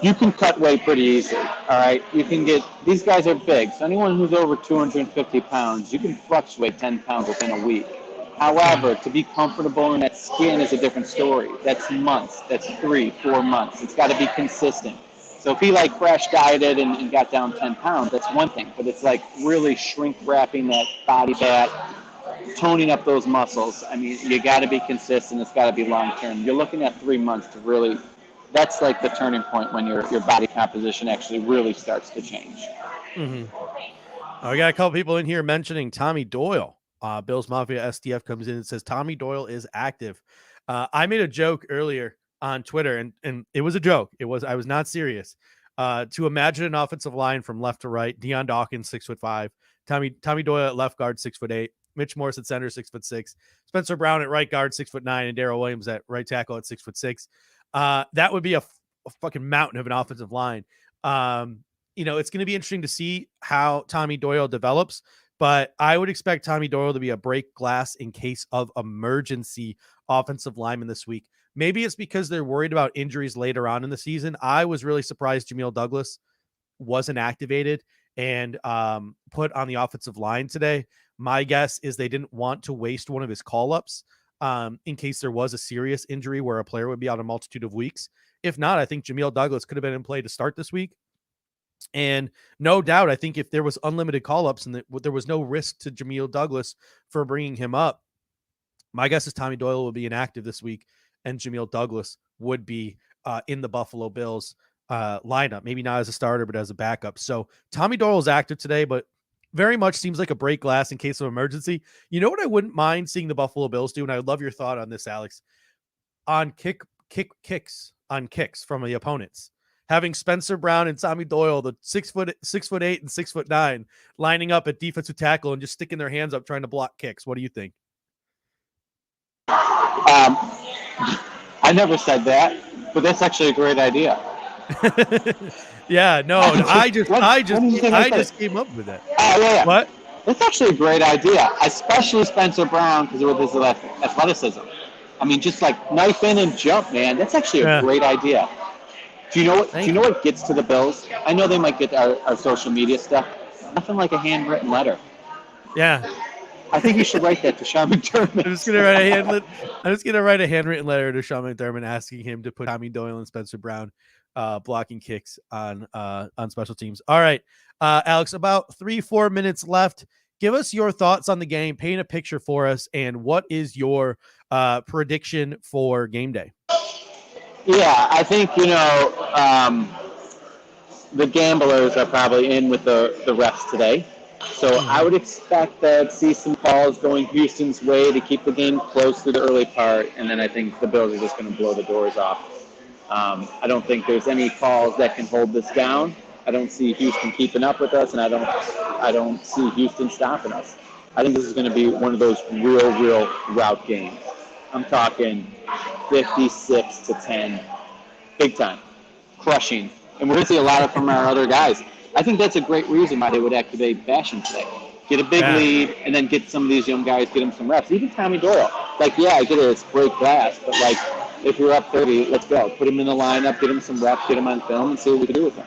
You can cut weight pretty easily, all right? You can get – these guys are big. So anyone who's over 250 pounds, you can fluctuate 10 pounds within a week. However, to be comfortable in that skin is a different story. That's months. That's 3-4 months. It's got to be consistent. So if he like crash dieted and got down 10 pounds, that's one thing. But it's like really shrink wrapping that body back, toning up those muscles. I mean, you got to be consistent. It's got to be long term. You're looking at 3 months to really – that's like the turning point when your body composition actually really starts to change. Mm-hmm. We got a couple people in here mentioning Tommy Doyle. Bill's Mafia STF comes in and says Tommy Doyle is active. I made a joke earlier on Twitter, and it was a joke. I was not serious. To imagine an offensive line from left to right: Deion Dawkins, 6'5", Tommy Doyle at left guard, 6'8", Mitch Morse at center, 6'6", Spencer Brown at right guard, 6'9", and Darrell Williams at right tackle at 6'6". That would be a fucking mountain of an offensive line. It's going to be interesting to see how Tommy Doyle develops, but I would expect Tommy Doyle to be a break glass in case of emergency offensive lineman this week. Maybe it's because they're worried about injuries later on in the season. I was really surprised Jamil Douglas wasn't activated and put on the offensive line today. My guess is they didn't want to waste one of his call-ups in case there was a serious injury where a player would be out a multitude of weeks. If not, I think Jamil Douglas could have been in play to start this week. And no doubt, I think if there was unlimited call-ups and there was no risk to Jamil Douglas for bringing him up, my guess is Tommy Doyle will be inactive this week, and Jamil Douglas would be in the Buffalo Bills lineup, maybe not as a starter, but as a backup. So Tommy Doyle is active today, but very much seems like a break glass in case of emergency. You know what I wouldn't mind seeing the Buffalo Bills do, and I would love your thought on this, Alex, on kicks from the opponents. Having Spencer Brown and Tommy Doyle, the 6'8" and 6'9", lining up at defensive tackle and just sticking their hands up trying to block kicks. What do you think? I never said that, but that's actually a great idea. Yeah, no, I just came up with it. Yeah. What? That's actually a great idea, especially Spencer Brown because of his athleticism. I mean, just like knife in and jump, man. That's actually a great idea. Do you know what gets to the Bills? I know they might get our social media stuff. Nothing like a handwritten letter. Yeah. I think you should write that to Sean McDermott. I'm just gonna write a handwritten letter to Sean McDermott asking him to put Tommy Doyle and Spencer Brown blocking kicks on special teams. All right, Alex, about 3-4 minutes left. Give us your thoughts on the game. Paint a picture for us, and what is your prediction for game day? Yeah, I think the gamblers are probably in with the refs today. So I would expect that see some calls going Houston's way to keep the game close through the early part, and then I think the Bills are just going to blow the doors off. I don't think there's any calls that can hold this down. I don't see Houston keeping up with us, and I don't see Houston stopping us. I think this is going to be one of those real rout games. I'm talking 56-10, big time, crushing, and we're going to see a lot of from our other guys. I think that's a great reason why they would activate Basham today. Get a big lead, and then get some of these young guys, get them some reps. Even Tommy Doyle. I get it, it's break glass, but if you're up 30, let's go. Put him in the lineup, get him some reps, get him on film, and see what we can do with him.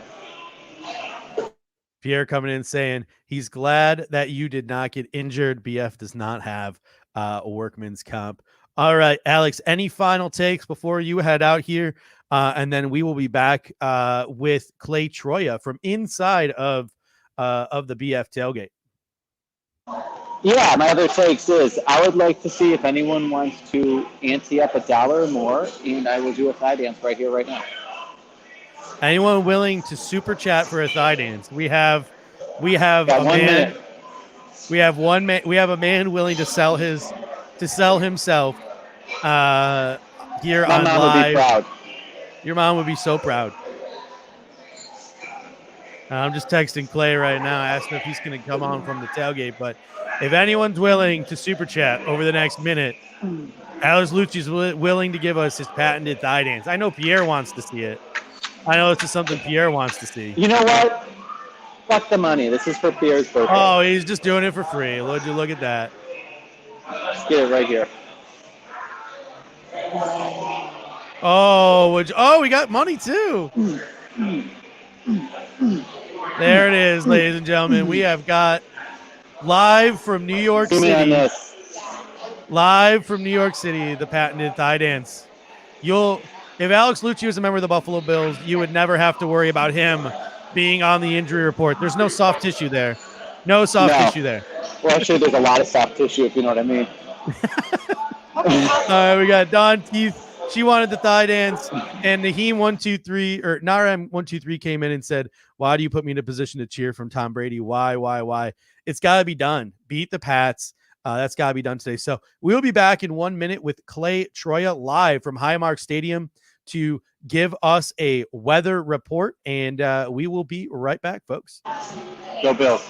Pierre coming in saying he's glad that you did not get injured. BF does not have a workman's comp. All right, Alex, any final takes before you head out here? And then we will be back with Clay Troya from inside of the BF Tailgate. Yeah, my other takes is I would like to see if anyone wants to ante up $1 or more, and I will do a thigh dance right here, right now. Anyone willing to super chat for a thigh dance? We have a man. We have one man. We have a man willing to sell himself here on My mom live. would be proud. Your mom would be so proud. I'm just texting Clay right now, asking if he's going to come on from the tailgate. But if anyone's willing to super chat over the next minute, Alex Lucci is willing to give us his patented thigh dance. I know Pierre wants to see it. I know this is something Pierre wants to see. You know what? Fuck the money. This is for Pierre's birthday. Oh, he's just doing it for free. Would you look at that? Let's get it right here. Oh, we got money too. There it is, ladies and gentlemen. We have got live from New York City. Live from New York City, the patented thigh dance. If Alex Lucci was a member of the Buffalo Bills, you would never have to worry about him being on the injury report. There's no soft tissue there. No soft tissue there. Well, actually, there's a lot of soft tissue, if you know what I mean. All right, we got Don Keith. She wanted the thigh dance, and Naheem123 or Naram123 came in and said, "Why do you put me in a position to cheer from Tom Brady? Why? It's got to be done. Beat the Pats. That's got to be done today." So we'll be back in 1 minute with Clay Troya live from Highmark Stadium to give us a weather report, and we will be right back, folks. Go Bills.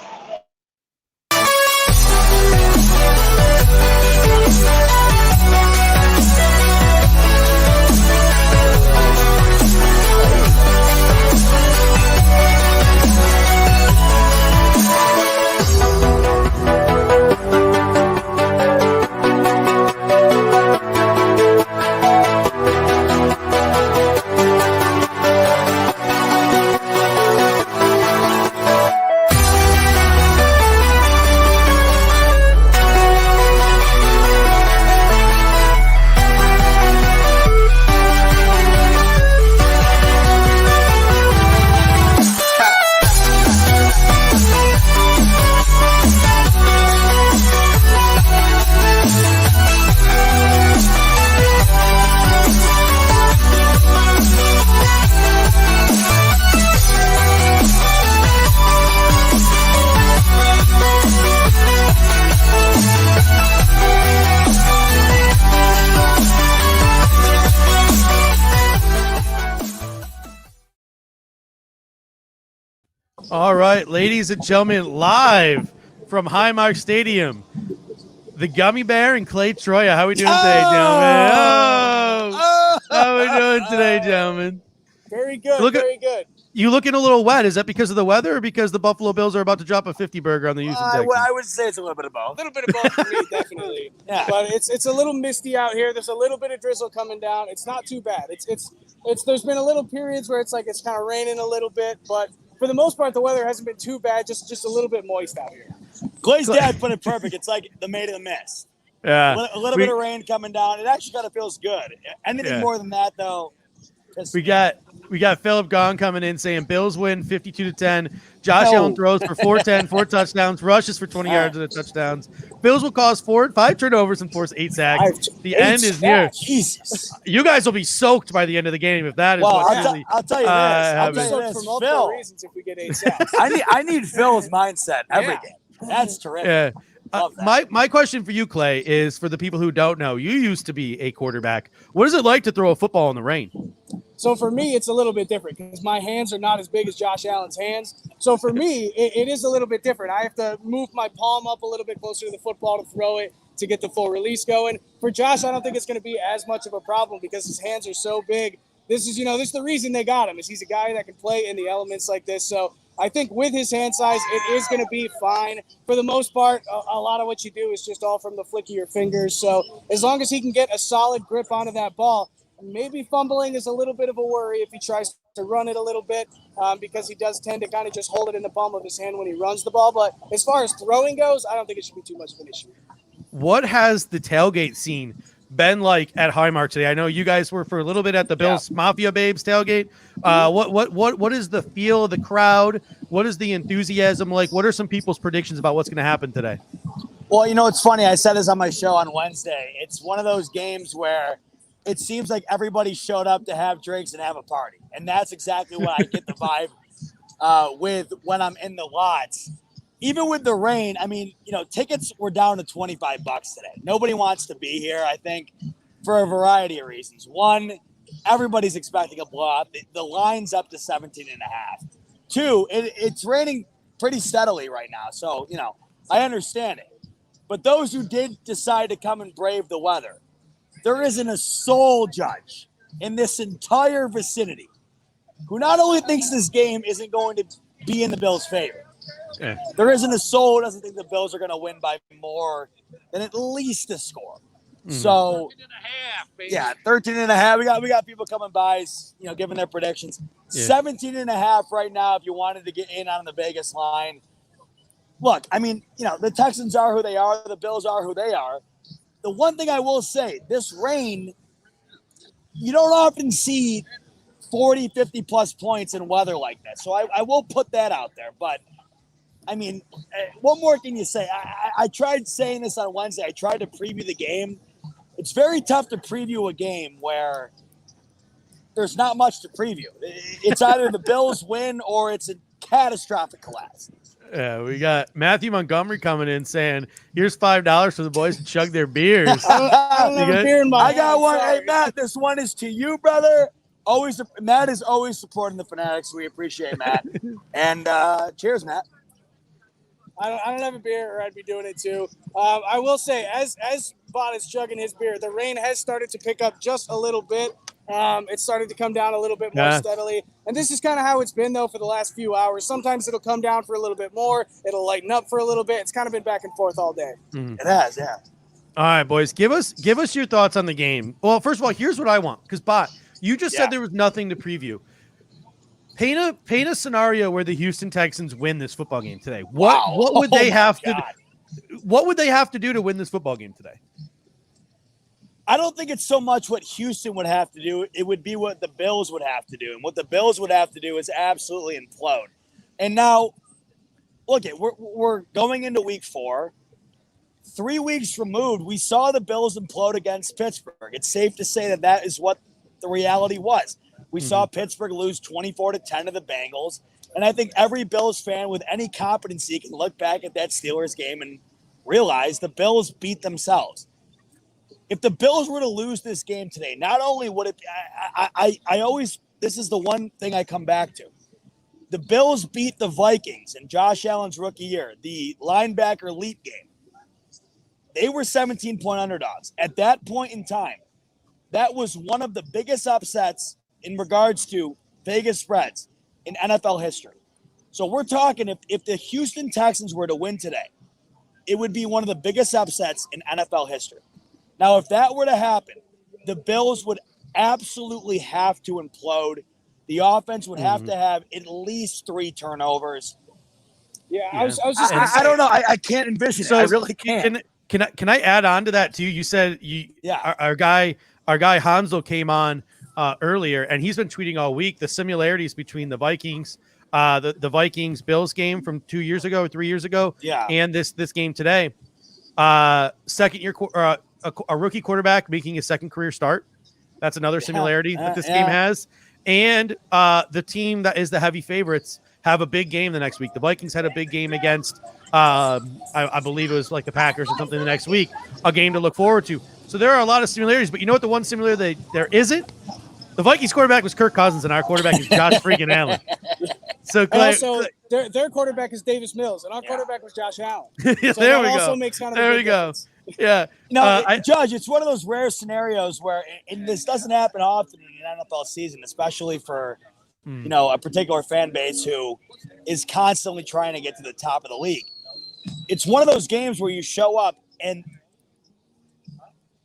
All right, ladies and gentlemen, live from Highmark Stadium, the Gummy Bear and Clay Troya. How we doing today, gentlemen? How we doing today, gentlemen? Very good, very good. You looking a little wet. Is that because of the weather or because the Buffalo Bills are about to drop a 50 burger on the Houston Texans? I would say it's a little bit of both. A little bit of both for me, definitely. Yeah. But it's a little misty out here. There's a little bit of drizzle coming down. It's not too bad. It's there's been a little periods where it's kind of raining a little bit, but for the most part, the weather hasn't been too bad. Just a little bit moist out here. Clay's dad put it perfect. It's like the Maid of the Mist. Yeah. A little bit of rain coming down. It actually kind of feels good. Anything more than that, though. We got Philip Gong coming in saying Bills win 52-10. Josh Allen throws for 410, 4 touchdowns, rushes for 20 yards and a touchdowns. Bills will cause 5 turnovers and force 8 sacks. The end is near. Jesus. You guys will be soaked by the end of the game if that is Well, what I'll tell you this. I'll tell you this. For multiple reasons if we get 8 sacks. I need Phil's mindset every game. That's terrific. Yeah. My question for you, Clay, is for the people who don't know, you used to be a quarterback. What is it like to throw a football in the rain? So for me, it's a little bit different because my hands are not as big as Josh Allen's hands. So for me, it is a little bit different. I have to move my palm up a little bit closer to the football to throw it to get the full release going. For Josh, I don't think it's going to be as much of a problem because his hands are so big. This is the reason they got him is he's a guy that can play in the elements like this. So I think with his hand size, it is going to be fine. For the most part, a lot of what you do is just all from the flick of your fingers. So as long as he can get a solid grip onto that ball, maybe fumbling is a little bit of a worry if he tries to run it a little bit because he does tend to kind of just hold it in the palm of his hand when he runs the ball. But as far as throwing goes, I don't think it should be too much of an issue. What has the tailgate scene been like at Highmark today? I know you guys were for a little bit at the Bills Mafia Babes tailgate. What is the feel of the crowd? What is the enthusiasm like? What are some people's predictions about what's going to happen today? Well, it's funny. I said this on my show on Wednesday. It's one of those games where it seems like everybody showed up to have drinks and have a party. And that's exactly what I get the vibe with when I'm in the lots. Even with the rain, tickets were down to $25 today. Nobody wants to be here, I think, for a variety of reasons. One, everybody's expecting a blowout. The line's up to 17.5. Two, it's raining pretty steadily right now. So, I understand it. But those who did decide to come and brave the weather, there isn't a soul judge in this entire vicinity who not only thinks this game isn't going to be in the Bills' favor, there isn't a soul who doesn't think the Bills are going to win by more than at least a score. So, 13.5. We got people coming by, giving their predictions. 17.5 right now if you wanted to get in on the Vegas line. Look, the Texans are who they are. The Bills are who they are. The one thing I will say, this rain, you don't often see 40, 50-plus points in weather like that. So I will put that out there. But, what more can you say? I tried saying this on Wednesday. I tried to preview the game. It's very tough to preview a game where there's not much to preview. It's either the Bills win or it's a catastrophic collapse. Yeah, we got Matthew Montgomery coming in saying, "Here's $5 for the boys to chug their beers." I don't have a beer in my I got hand, one. sorry. Hey, Matt, this one is to you, brother. Matt is always supporting the Fanatics. We appreciate Matt. And cheers, Matt. I don't have a beer, or I'd be doing it too. I will say, as Bot is chugging his beer, the rain has started to pick up just a little bit. It started to come down a little bit more steadily. And this is kind of how it's been, though, for the last few hours. Sometimes it'll come down for a little bit more. It'll lighten up for a little bit. It's kind of been back and forth all day. It has, yeah. All right, boys, give us your thoughts on the game. Well, first of all, here's what I want, because Bot, you just said there was nothing to preview. Paint a scenario where the Houston Texans win this football game today. What would they have to do? What would they have to do to win this football game today? I don't think it's so much what Houston would have to do. It would be what the Bills would have to do. And what the Bills would have to do is absolutely implode. And now, look, we're going into week 4. 3 weeks removed, we saw the Bills implode against Pittsburgh. It's safe to say that is what the reality was. We saw Pittsburgh lose 24-10 to the Bengals. And I think every Bills fan with any competency can look back at that Steelers game and realize the Bills beat themselves. If the Bills were to lose this game today, not only would it – I always – this is the one thing I come back to. The Bills beat the Vikings in Josh Allen's rookie year, the linebacker elite game. They were 17-point underdogs. At that point in time, that was one of the biggest upsets in regards to Vegas spreads in NFL history. So we're talking if the Houston Texans were to win today, it would be one of the biggest upsets in NFL history. Now, if that were to happen, the Bills would absolutely have to implode. The offense would have to have at least 3 turnovers. Yeah, I was just gonna say, I don't know. I can't envision it. I really can't. Can I add on to that too? You said our guy Hansel came on earlier, and he's been tweeting all week the similarities between the Vikings, the Vikings Bills game from 2 years ago or 3 years ago, and this game today. Second year a rookie quarterback making his second career start. That's another similarity that this game has. And the team that is the heavy favorites have a big game the next week. The Vikings had a big game against, I believe it was like the Packers or something the next week, a game to look forward to. So there are a lot of similarities, but you know what the one similarity there isn't? The Vikings quarterback was Kirk Cousins, and our quarterback is Josh freaking Allen. So also, their quarterback is Davis Mills, and our quarterback was Josh Allen. So there we go. Also makes kind of there we go. Yeah. No, Judge, it's one of those rare scenarios where, and this doesn't happen often in an NFL season, especially for a particular fan base who is constantly trying to get to the top of the league. It's one of those games where you show up, and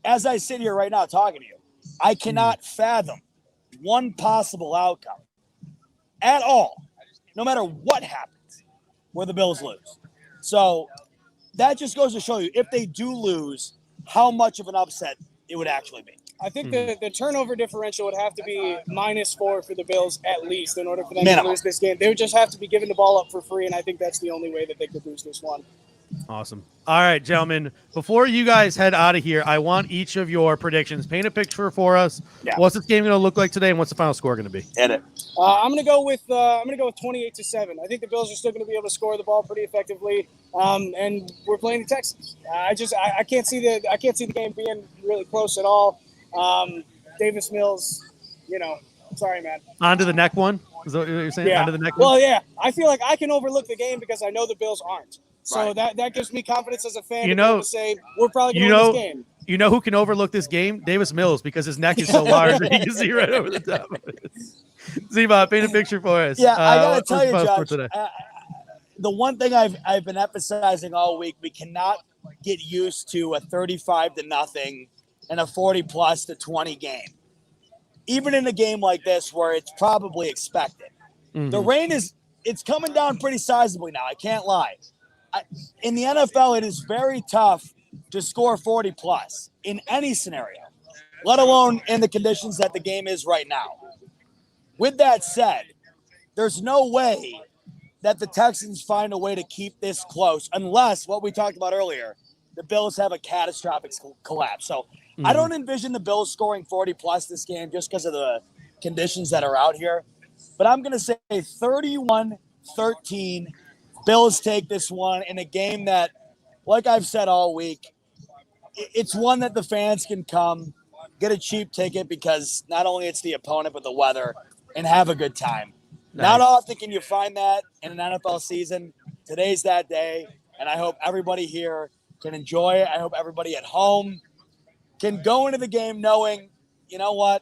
as I sit here right now talking to you, I cannot fathom one possible outcome at all, no matter what happens, where the Bills lose. So that just goes to show you, if they do lose, how much of an upset it would actually be. I think the turnover differential would have to be -4 for the Bills at least in order for them to lose this game. They would just have to be giving the ball up for free, and I think that's the only way that they could lose this one. Awesome. All right, gentlemen, before you guys head out of here, I want each of your predictions. Paint a picture for us. Yeah. What's this game going to look like today, and what's the final score going to be? Hit it. I'm going to go with 28-7. I think the Bills are still going to be able to score the ball pretty effectively, and we're playing the Texans. I can't see the game being really close at all. Davis Mills, sorry, man. On to the neck one? Is that what you're saying? Yeah. On to the neck one? Well, yeah. I feel like I can overlook the game because I know the Bills aren't. So that gives me confidence as a fan to be able to say we're probably going to win this game. You know who can overlook this game? Davis Mills, because his neck is so large that he can see right over the top of it. Zeba, paint a picture for us. Yeah, I got to tell you, Judge, the one thing I've been emphasizing all week, we cannot get used to a 35-0 and a 40+ to 20 game. Even in a game like this where it's probably expected. The rain it's coming down pretty sizably now. I can't lie. In the NFL, it is very tough to score 40+ in any scenario, let alone in the conditions that the game is right now. With that said, there's no way that the Texans find a way to keep this close unless, what we talked about earlier, the Bills have a catastrophic collapse. So I don't envision the Bills scoring 40+ this game just because of the conditions that are out here. But I'm going to say 31-13. Bills take this one in a game that, like I've said all week, it's one that the fans can come, get a cheap ticket because not only it's the opponent but the weather, and have a good time. Nice. Not often can you find that in an NFL season. Today's that day, and I hope everybody here can enjoy it. I hope everybody at home can go into the game knowing, you know what,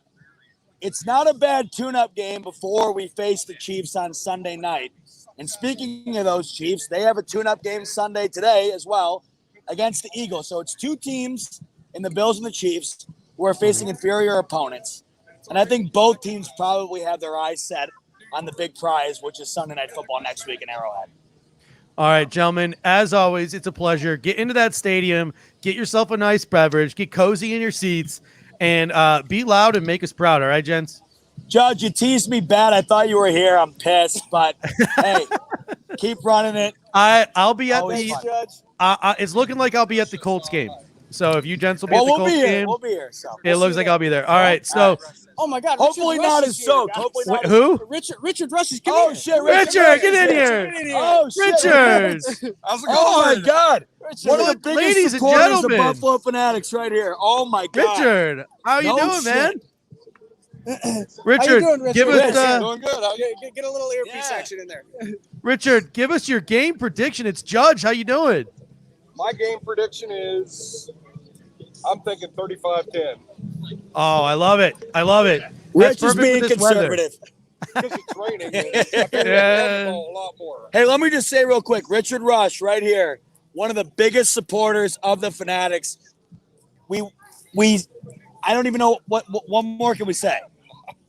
it's not a bad tune-up game before we face the Chiefs on Sunday night. And speaking of those Chiefs, they have a tune-up game Sunday today as well against the Eagles. So it's two teams in the Bills and the Chiefs who are facing inferior opponents. And I think both teams probably have their eyes set on the big prize, which is Sunday Night Football next week in Arrowhead. All right, gentlemen, as always, it's a pleasure. Get into that stadium, get yourself a nice beverage, get cozy in your seats, and be loud and make us proud. All right, gents? Judge, you teased me bad. I thought you were here. I'm pissed, but hey, keep running it. I'll be at Judge. it's looking like I'll be at the Colts game. So if you gents will be at the Colts game, we'll be here. So it looks like I'll be there. All right. So, oh my God! Hopefully not as soaked. Hopefully not. Who? Richard Rush is coming. Oh shit! Richard, get in here! Oh shit! Richard! How's it going? Oh my God! One of the biggest Ladies and supporters of gentlemen. Buffalo Fanatics right here. Oh my God! Richard, how you doing, man? Richard, How you doing, give Richard? us Doing good. I'll Get a little earpiece Yeah. action in there. Richard, give us your game prediction. It's Judge. How you doing? My game prediction is I'm thinking 35-10 Oh, I love it. I love it. Rich That's is perfect being for this weather. conservative. because it's raining. And I feel like Yeah. a lot more. Hey, let me just say real quick, Richard Rush right here, one of the biggest supporters of the Fanatics. I don't even know what more can we say.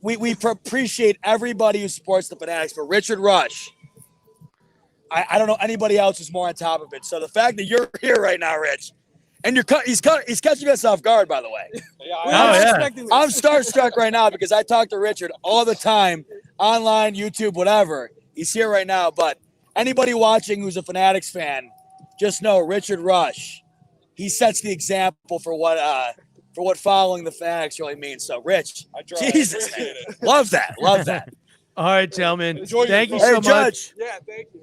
We appreciate everybody who supports the Fanatics, but Richard Rush, I don't know anybody else who's more on top of it. So the fact that you're here right now, Rich, and he's catching us off guard, by the way. Yeah, Oh, yeah. I'm starstruck right now because I talk to Richard all the time, online, YouTube, whatever. He's here right now, but anybody watching who's a Fanatics fan, just know Richard Rush, he sets the example for what following the Fanatics really means. So, Rich, I try. Jesus, I appreciate it. love that. All right, gentlemen. Enjoy Thank you yourself. so Hey, much. Judge, Yeah, thank you.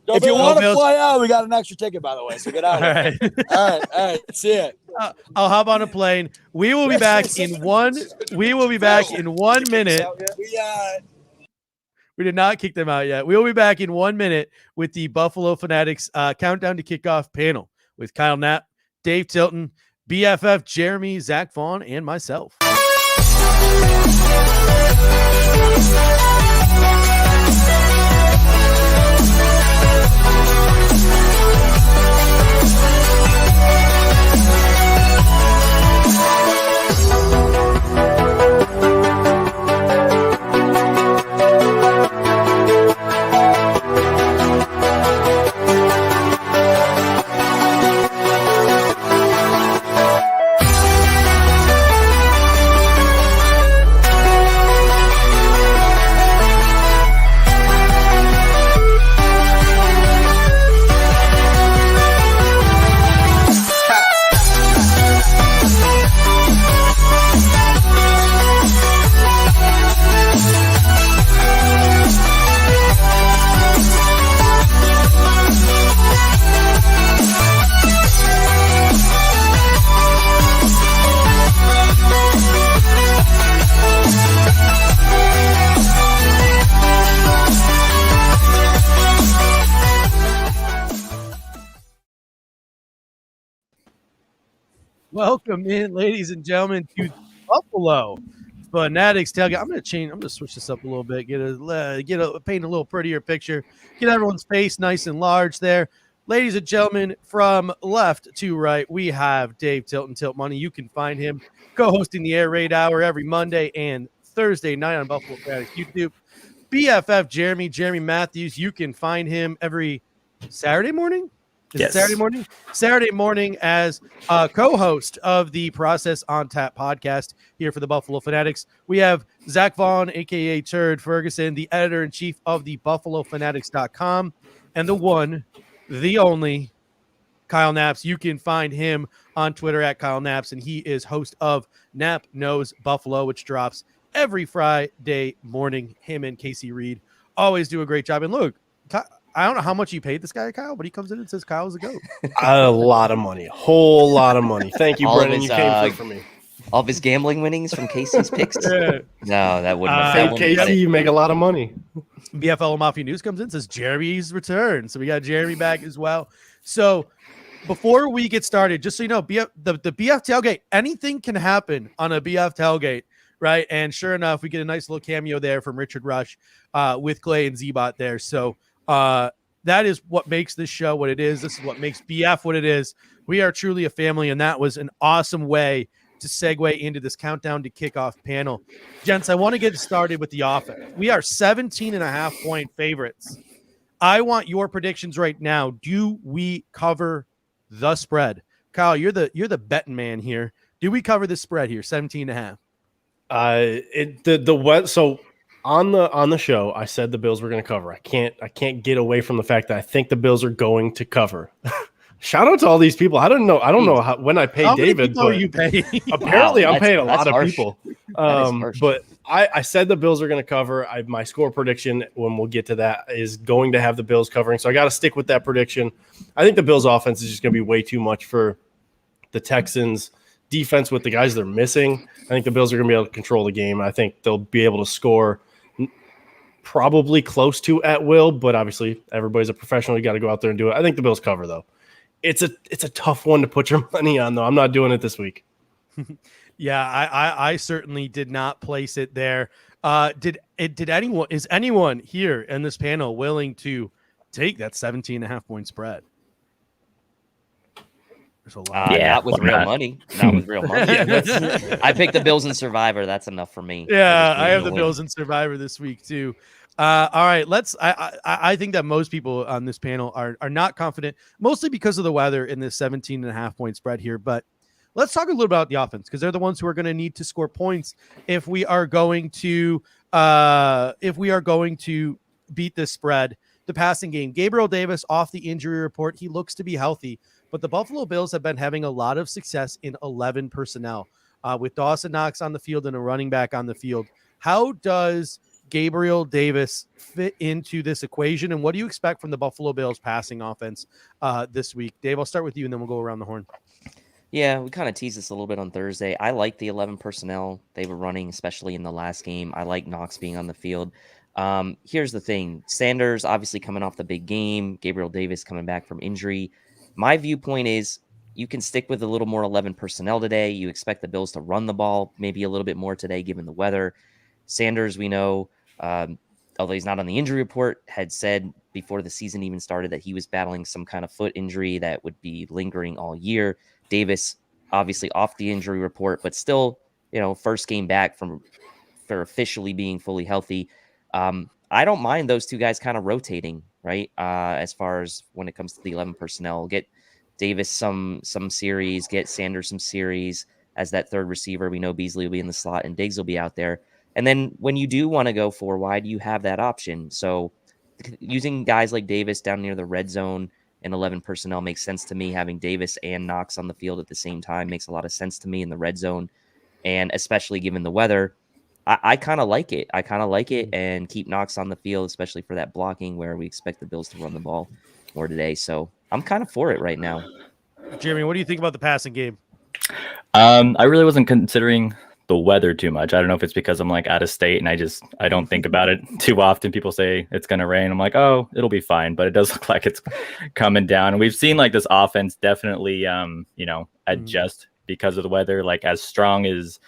if you want to Bills. fly out, we got an extra ticket, by the way, so get All out. right. All right, see ya. I'll hop on a plane. We will be back in one minute. We did not kick them out yet. We will be back in 1 minute with the Buffalo Fanatics countdown to kickoff panel with Kyle Knapp, Dave Tilton, BFF Jeremy, Zach Vaughn, and myself. Welcome in, ladies and gentlemen, to Buffalo Fanatics Tailgate. I'm going to switch this up a little bit, paint a little prettier picture, get everyone's face nice and large there. Ladies and gentlemen, from left to right, we have Dave Tilton, Tilt Money. You can find him co-hosting the Air Raid Hour every Monday and Thursday night on Buffalo Fanatics YouTube. BFF Jeremy Matthews, you can find him every Saturday morning. Yes. Saturday morning as co-host of the Process on Tap podcast here for the Buffalo Fanatics. We have Zach Vaughn, a.k.a. Turd Ferguson, the editor-in-chief of the BuffaloFanatics.com, and the one, the only, Kyle Knapp. You can find him on Twitter at Kyle Knapp, and he is host of Knapp Knows Buffalo, which drops every Friday morning. Him and Casey Reed always do a great job. And look, I don't know how much you paid this guy, Kyle, but he comes in and says Kyle's a goat. A lot of money, a whole lot of money. Thank you, All of Brennan. his, You came through for me. All of his gambling winnings from Casey's picks? Yeah. No, that wouldn't have Thank Casey, you make a lot of money. BFL Mafia News comes in and says Jeremy's return. So we got Jeremy back as well. So before we get started, just so you know, the BF tailgate, anything can happen on a BF tailgate, right? And sure enough, we get a nice little cameo there from Richard Rush with Clay and Z-Bot there. So that is what makes this show what it is. This is what makes BF what it is. We are truly a family, and that was an awesome way to segue into this countdown to kickoff panel. Gents, I want to get started with the offense. We are 17.5-point favorites. I want your predictions right now. Do we cover the spread? Kyle, you're the betting man here. Do we cover the spread here, 17.5? So on the show, I said the Bills were going to cover. I can't get away from the fact that I think the Bills are going to cover. Shout out to all these people. I don't know when I paid David, but you pay? apparently Wow, I'm paying a that's lot of harsh. people. Harsh. But I said the Bills are going to cover. My score prediction, when we'll get to that, is going to have the Bills covering. So I got to stick with that prediction. I think the Bills offense is just going to be way too much for the Texans. defense with the guys they're missing, I think the Bills are going to be able to control the game. I think they'll be able to score probably close to at will, but obviously everybody's a professional. You got to go out there and do it. I think the Bills cover, though. It's a tough one to put your money on, though. I'm not doing it this week. Yeah, I certainly did not place it there. Is anyone here in this panel willing to take that 17.5 point spread? There's a lot. Not with real money. Not with real money. Yeah, I picked the Bills and Survivor. That's enough for me. Yeah, I have the Bills and Survivor this week too. All right, I think that most people on this panel are not confident, mostly because of the weather in this 17.5 point spread here. But let's talk a little about the offense, because they're the ones who are going to need to score points if we are going to beat this spread. The passing game, Gabriel Davis off the injury report. He looks to be healthy, but the Buffalo Bills have been having a lot of success in 11 personnel with Dawson Knox on the field and a running back on the field. How does Gabriel Davis fit into this equation, and what do you expect from the Buffalo Bills passing offense this week? Dave, I'll start with you, and then we'll go around the horn. Yeah, we kind of teased this a little bit on Thursday. I like the 11 personnel they were running, especially in the last game. I like Knox being on the field. Here's the thing. Sanders obviously coming off the big game. Gabriel Davis coming back from injury. My viewpoint is you can stick with a little more 11 personnel today. You expect the Bills to run the ball maybe a little bit more today, given the weather. Sanders, we know, although he's not on the injury report, had said before the season even started that he was battling some kind of foot injury that would be lingering all year. Davis, obviously off the injury report, but still, first game back for officially being fully healthy. I don't mind those two guys kind of rotating, right? As far as when it comes to the 11 personnel, get Davis some series, get Sanders some series as that third receiver. We know Beasley will be in the slot and Diggs will be out there. And then when you do want to go 4 wide, you have that option. So using guys like Davis down near the red zone and 11 personnel makes sense to me. Having Davis and Knox on the field at the same time makes a lot of sense to me in the red zone. And especially given the weather, I kind of like it. And keep Knox on the field, especially for that blocking where we expect the Bills to run the ball more today. So I'm kind of for it right now. Jeremy, what do you think about the passing game? I really wasn't considering the weather too much. I don't know if it's because I'm like out of state and I don't think about it too often. People say it's going to rain. I'm like, oh, it'll be fine. But it does look like it's coming down. And we've seen like this offense definitely, adjust because of the weather, like as strong as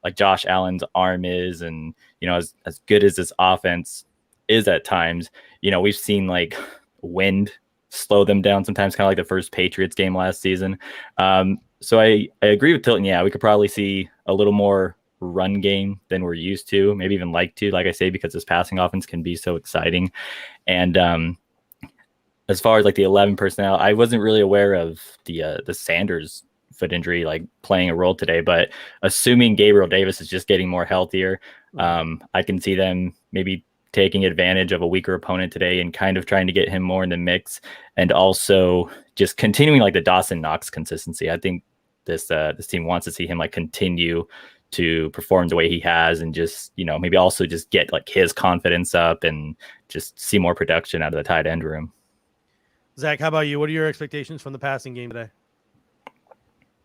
like Josh Allen's arm is, and, as good as this offense is at times, we've seen like wind slow them down sometimes, kind of like the first Patriots game last season. So I agree with Tilton. Yeah, we could probably see a little more run game than we're used to, maybe even like I say, because this passing offense can be so exciting. And as far as like the 11 personnel, I wasn't really aware of the Sanders foot injury like playing a role today, but assuming Gabriel Davis is just getting more healthier, I can see them maybe taking advantage of a weaker opponent today and kind of trying to get him more in the mix, and also just continuing like the Dawson Knox consistency. I think this team wants to see him like continue to perform the way he has, and just, maybe also just get like his confidence up and just see more production out of the tight end room. Zach, how about you? What are your expectations from the passing game today?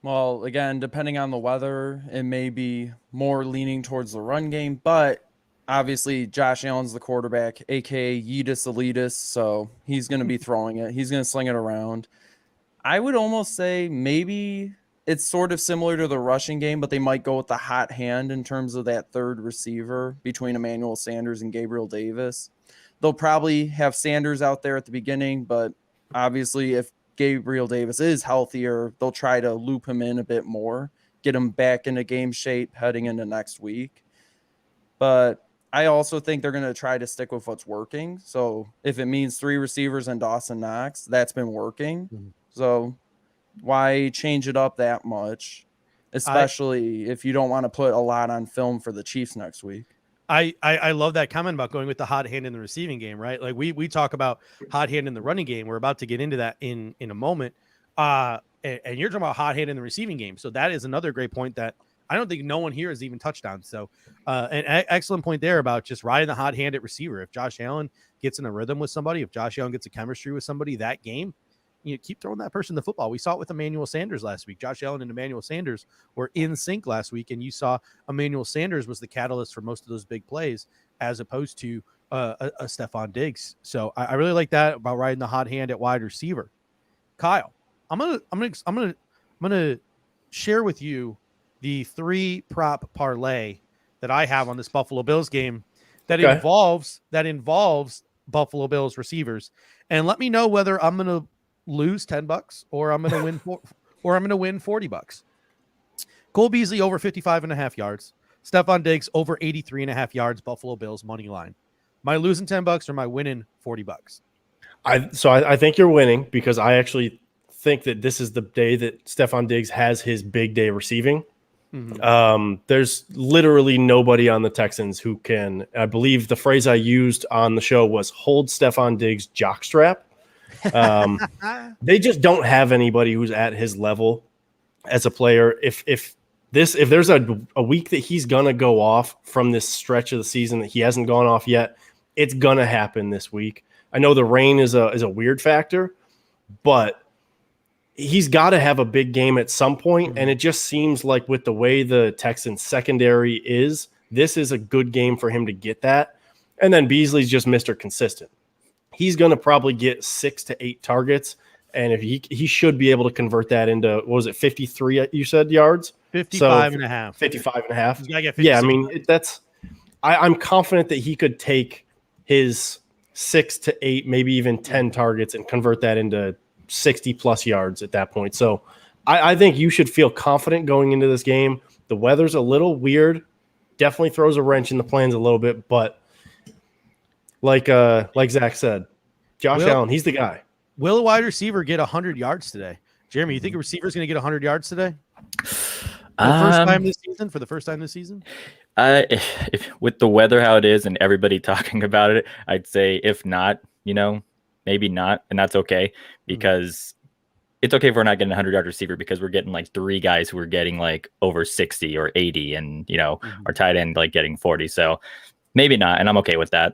Well, again, depending on the weather, it may be more leaning towards the run game, but obviously Josh Allen's the quarterback, aka Yeetus Elitis, so he's going to be throwing it. He's going to sling it around. I would almost say maybe it's sort of similar to the rushing game, but they might go with the hot hand in terms of that third receiver between Emmanuel Sanders and Gabriel Davis. They'll probably have Sanders out there at the beginning, but obviously if Gabriel Davis is healthier, they'll try to loop him in a bit more, get him back into game shape heading into next week. But I also think they're going to try to stick with what's working. So if it means 3 receivers and Dawson Knox, that's been working. Mm-hmm. So why change it up that much, especially if you don't want to put a lot on film for the Chiefs next week? I love that comment about going with the hot hand in the receiving game, right? Like we talk about hot hand in the running game. We're about to get into that in a moment. And you're talking about hot hand in the receiving game. So that is another great point that I don't think no one here has even touched on. So an excellent point there about just riding the hot hand at receiver. If Josh Allen gets in a rhythm with somebody, if Josh Allen gets a chemistry with somebody that game, keep throwing that person the football. We saw it with Emmanuel Sanders last week. Josh Allen and Emmanuel Sanders were in sync last week, and you saw Emmanuel Sanders was the catalyst for most of those big plays, as opposed to a Stephon Diggs. So I really like that about riding the hot hand at wide receiver. Kyle, I'm gonna share with you the 3 prop parlay that I have on this Buffalo Bills game that involves Buffalo Bills receivers, and let me know whether I'm going to lose $10 or I'm going to win or I'm going to win $40. Cole Beasley over 55.5 yards. Stephon Diggs over 83.5 yards. Buffalo Bills money line. Am I losing $10 or am I winning $40? I think you're winning, because I actually think that this is the day that Stephon Diggs has his big day receiving. There's literally nobody on the Texans who can, I believe the phrase I used on the show was hold Stephon Diggs jockstrap. They just don't have anybody who's at his level as a player. If there's a week that he's gonna go off from this stretch of the season that he hasn't gone off yet, it's gonna happen this week. I know the rain is a weird factor, but he's got to have a big game at some point, and it just seems like with the way the Texans secondary is, this is a good game for him to get that. And then Beasley's just Mr. Consistent. He's going to probably get 6 to 8 targets, and if he should be able to convert that into, what was it, 53 you said yards? 55 and a half. 55 and a half. He's got to get 56. Yeah, I mean, I'm confident that he could take his 6 to 8, maybe even 10 targets and convert that into 60 plus yards at that point. So I think you should feel confident going into this game. The weather's a little weird, definitely throws a wrench in the plans a little bit, but like Zach said, Josh Allen, he's the guy. Will a wide receiver get 100 yards today? Jeremy, you think a receiver is going to get 100 yards today? For the first time this season? If with the weather how it is and everybody talking about it, I'd say if not, maybe not, and that's okay, because it's okay if we're not getting a 100-yard receiver, because we're getting like 3 guys who are getting like over 60 or 80, and our tight end like getting 40. So maybe not, and I'm okay with that.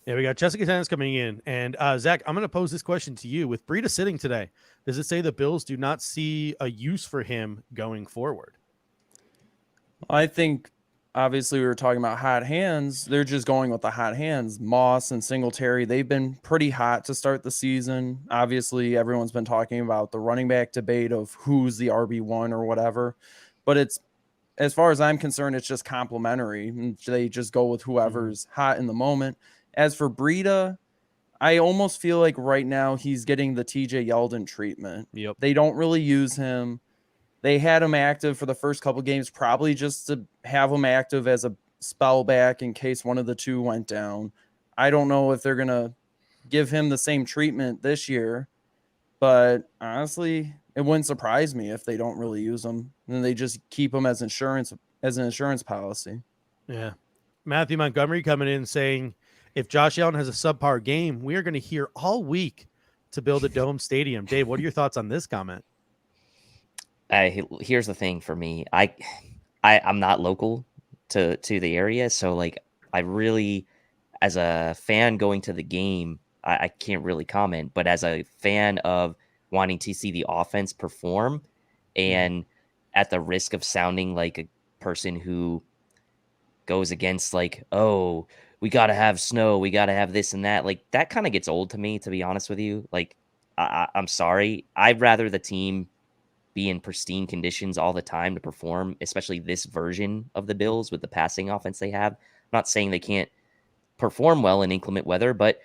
Yeah, we got Jessica Tennis coming in, and Zach, I'm going to pose this question to you. With Breida sitting today, does it say the Bills do not see a use for him going forward? I think, obviously, we were talking about hot hands. They're just going with the hot hands. Moss and Singletary, they've been pretty hot to start the season. Obviously, everyone's been talking about the running back debate of who's the RB1 or whatever. But it's, as far as I'm concerned, it's just complimentary. They just go with whoever's hot in the moment. As for Breida, I almost feel like right now he's getting the TJ Yeldon treatment. Yep. They don't really use him. They had him active for the first couple games, probably just to have him active as a spell back in case one of the two went down. I don't know if they're going to give him the same treatment this year, but honestly, it wouldn't surprise me if they don't really use him and they just keep him as an insurance policy. Yeah. Matthew Montgomery coming in saying, if Josh Allen has a subpar game, we are going to hear all week to build a dome stadium. Dave, what are your thoughts on this comment? Here's the thing for me. I'm not local to the area, so like I really, as a fan going to the game, I can't really comment. But as a fan of wanting to see the offense perform, and at the risk of sounding like a person who goes against like, oh, we got to have snow, we got to have this and that, like that kind of gets old to me, to be honest with you. Like I'm sorry, I'd rather the team be in pristine conditions all the time to perform, especially this version of the Bills with the passing offense they have. I'm not saying they can't perform well in inclement weather, but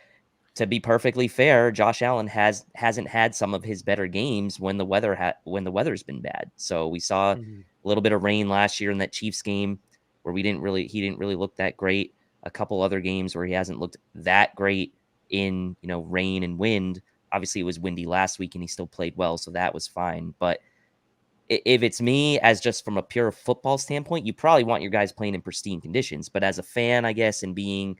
to be perfectly fair, Josh Allen hasn't had some of his better games when the weather's been bad. So we saw a little bit of rain last year in that Chiefs game where he didn't really look that great. A couple other games where he hasn't looked that great in, rain and wind. Obviously it was windy last week and he still played well, so that was fine. But if it's me, as just from a pure football standpoint, you probably want your guys playing in pristine conditions. But as a fan, I guess, and being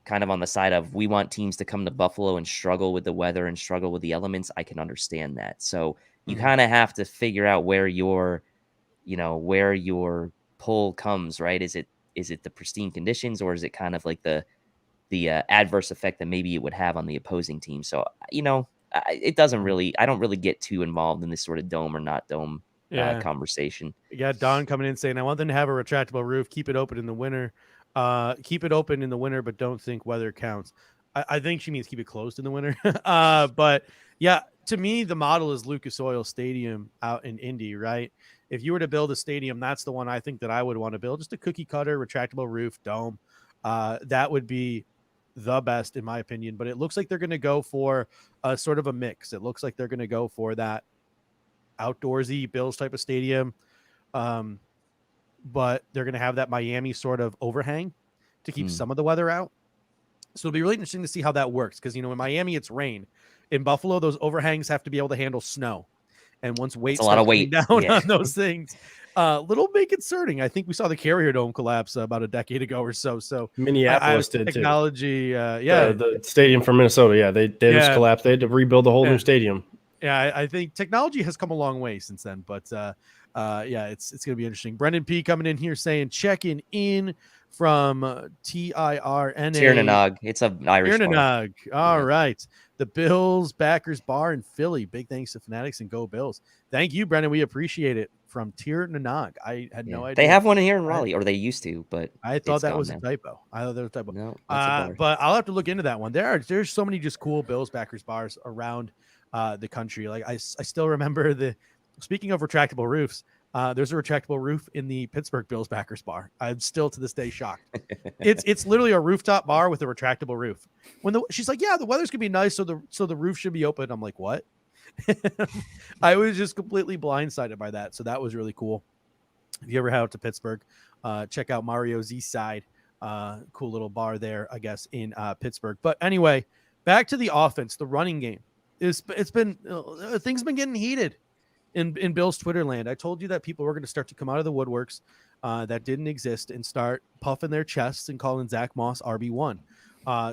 kind of on the side of we want teams to come to Buffalo and struggle with the weather and struggle with the elements, I can understand that. So you kind of have to figure out where your pull comes, right? Is it the pristine conditions, or is it kind of like the adverse effect that maybe it would have on the opposing team? So, it doesn't really. I don't really get too involved in this sort of dome or not dome conversation. You got Don coming in saying, "I want them to have a retractable roof. Keep it open in the winter. Keep it open in the winter, but don't think weather counts." I think she means keep it closed in the winter. But yeah, to me, the model is Lucas Oil Stadium out in Indy, right? If you were to build a stadium, that's the one I think that I would want to build. Just a cookie cutter, retractable roof, dome. That would be the best in my opinion. But it looks like they're going to go for a sort of a mix. It looks like they're going to go for that outdoorsy Bills type of stadium. But they're going to have that Miami sort of overhang to keep some of the weather out. So it'll be really interesting to see how that works. Because, in Miami, it's rain. In Buffalo, those overhangs have to be able to handle snow. And once weight a lot of weight down on those things, little bit concerning. I think we saw the Carrier Dome collapse about a decade ago or so. So Minneapolis did technology, too. The stadium from Minnesota, they just collapsed. They had to rebuild the whole new stadium. Yeah, I think technology has come a long way since then. But it's going to be interesting. Brendan P coming in here saying checking in from TIRNA. Tiernanog. It's an Irish Tiernanog. All right. The Bills Backers Bar in Philly. Big thanks to Fanatics and Go Bills. Thank you, Brendan. We appreciate it. From Tiernanog. I had no idea. They have one here in Raleigh, or they used to, but I thought that was a typo. No, but I'll have to look into that one. There's so many just cool Bills Backers bars around the country. Like I still remember speaking of retractable roofs, there's a retractable roof in the Pittsburgh Bills Backers bar. I'm still to this day shocked. It's literally a rooftop bar with a retractable roof. She's like, yeah, the weather's gonna be nice, so the roof should be open. I'm like, what? I was just completely blindsided by that. So that was really cool. If you ever head out to Pittsburgh, check out Mario's East Side. Cool little bar there, I guess, in Pittsburgh. But anyway, back to the offense, the running game. It's been things have been getting heated in Bill's Twitter land. I told you that people were going to start to come out of the woodworks that didn't exist and start puffing their chests and calling Zach Moss RB1.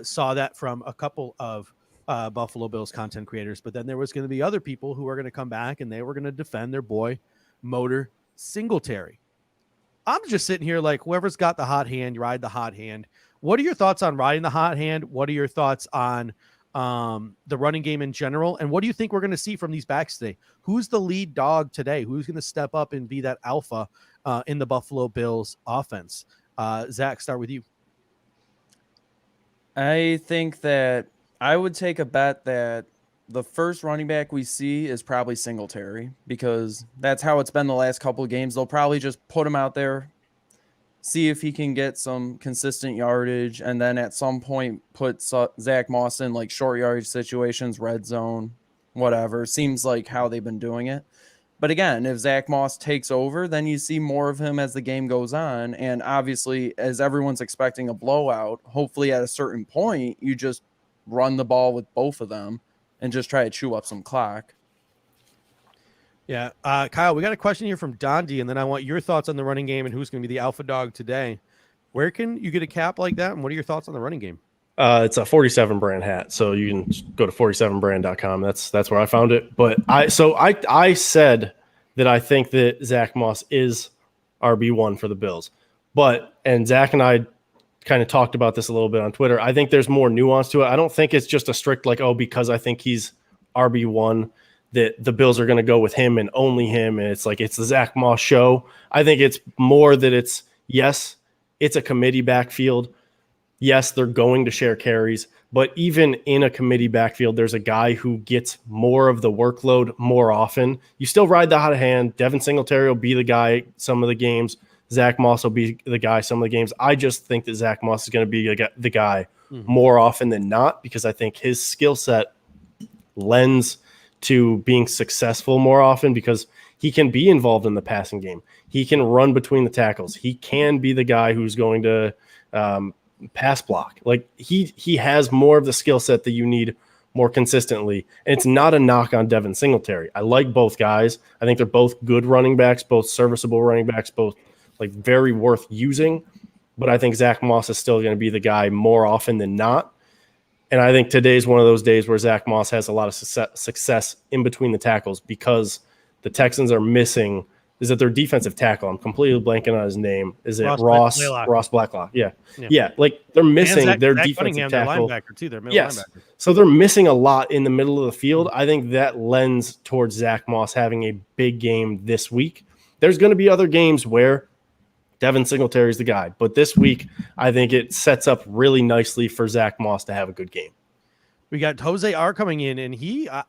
Saw that from a couple of Buffalo Bills content creators, but then there was going to be other people who were going to come back and they were going to defend their boy Motor Singletary. I'm just sitting here like, whoever's got the hot hand, you ride the hot hand. What are your thoughts on riding the hot hand? What are your thoughts on the running game in general? And what do you think we're going to see from these backs today? Who's the lead dog today? Who's going to step up and be that alpha in the Buffalo Bills offense? Zach, start with you. I think that I would take a bet that the first running back we see is probably Singletary, because that's how it's been the last couple of games. They'll probably just put him out there, see if he can get some consistent yardage, and then at some point put Zach Moss in like short yardage situations, red zone, whatever. Seems like how they've been doing it. But again, if Zach Moss takes over, then you see more of him as the game goes on. And obviously, as everyone's expecting a blowout, hopefully at a certain point, you just run the ball with both of them and just try to chew up some clock. Yeah. Kyle, we got a question here from Dondi, and then I want your thoughts on the running game and who's going to be the alpha dog today. Where can you get a cap like that? And what are your thoughts on the running game? It's a 47 brand hat. So you can go to 47brand.com. That's where I found it. But I said that I think that Zach Moss is RB1 for the Bills. And Zach and I kind of talked about this a little bit on Twitter. I think there's more nuance to it. I don't think it's just a strict because I think he's RB1 that the Bills are going to go with him and only him. And it's the Zach Moss show. I think it's more that it's a committee backfield. Yes, they're going to share carries, but even in a committee backfield, there's a guy who gets more of the workload more often. You still ride the hot hand. Devin Singletary will be the guy some of the games. Zach Moss will be the guy some of the games. I just think that Zach Moss is going to be the guy more often than not, because I think his skill set lends to being successful more often, because he can be involved in the passing game. He can run between the tackles. He can be the guy who's going to pass block. He has more of the skill set that you need more consistently. And it's not a knock on Devin Singletary. I like both guys. I think they're both good running backs, both serviceable running backs, both very worth using. But I think Zach Moss is still going to be the guy more often than not. And I think today's one of those days where Zach Moss has a lot of success in between the tackles, because the Texans are missing is that their defensive tackle, I'm completely blanking on his name. Is it Ross Ross Blacklock. Blacklock? Yeah. Yeah. Yeah. Like they're missing Zach their Cunningham, defensive their tackle. linebacker too. Their middle Yes. linebacker. So they're missing a lot in the middle of the field. I think that lends towards Zach Moss having a big game this week. There's going to be other games where Devin Singletary is the guy, but this week I think it sets up really nicely for Zach Moss to have a good game. We got Jose R coming in, and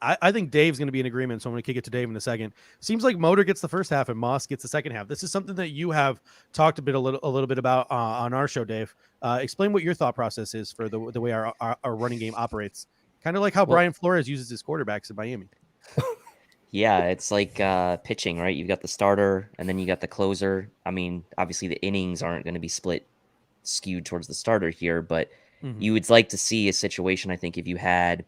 I think Dave's going to be in agreement, so I'm going to kick it to Dave in a second. Seems like Motor gets the first half and Moss gets the second half. This is something that you have talked a little bit about on our show, Dave. Explain what your thought process is for the way our running game operates. Kind of like how Brian Flores uses his quarterbacks in Miami. Yeah, it's like pitching, right? You've got the starter, and then you got the closer. I mean, obviously the innings aren't going to be skewed towards the starter here, but you would like to see a situation, I think, if you had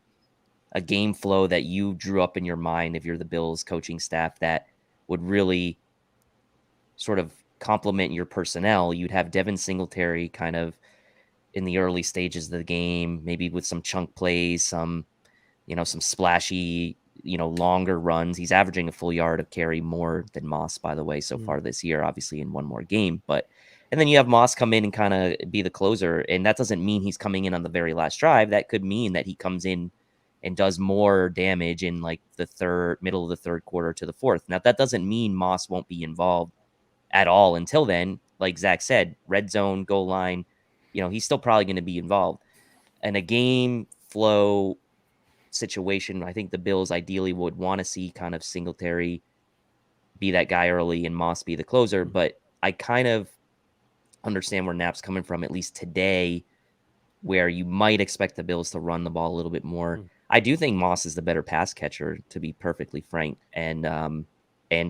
a game flow that you drew up in your mind, if you're the Bills coaching staff, that would really sort of complement your personnel. You'd have Devin Singletary kind of in the early stages of the game, maybe with some chunk plays, some splashy, longer runs. He's averaging a full yard of carry more than Moss, by the way, so far this year, obviously in one more game, and then you have Moss come in and kind of be the closer. And that doesn't mean he's coming in on the very last drive. That could mean that he comes in and does more damage in like the middle of the third quarter to the fourth. Now, that doesn't mean Moss won't be involved at all until then. Like Zach said, red zone, goal line, he's still probably going to be involved. And a game flow situation, I think the Bills ideally would want to see kind of Singletary be that guy early and Moss be the closer. But I kind of understand where Knapp's coming from, at least today, where you might expect the Bills to run the ball a little bit more. I do think Moss is the better pass catcher, to be perfectly frank. And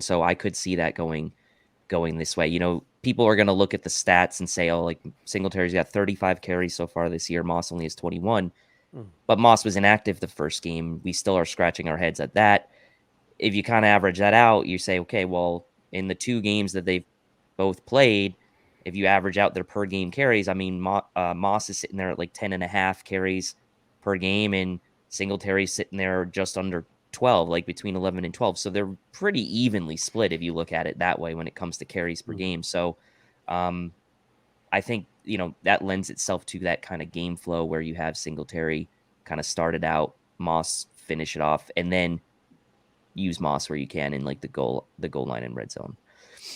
so I could see that going this way. People are going to look at the stats and say, oh, like Singletary's got 35 carries so far this year. Moss only has 21. But Moss was inactive the first game. We still are scratching our heads at that. If you kind of average that out, you say, okay, well, in the two games that they've both played, if you average out their per game carries, I mean, Moss is sitting there at like 10.5 carries per game, and Singletary's sitting there just under 12, like between 11 and 12. So they're pretty evenly split if you look at it that way when it comes to carries per game. So I think, that lends itself to that kind of game flow where you have Singletary kind of start it out, Moss finish it off, and then use Moss where you can in like the goal line and red zone.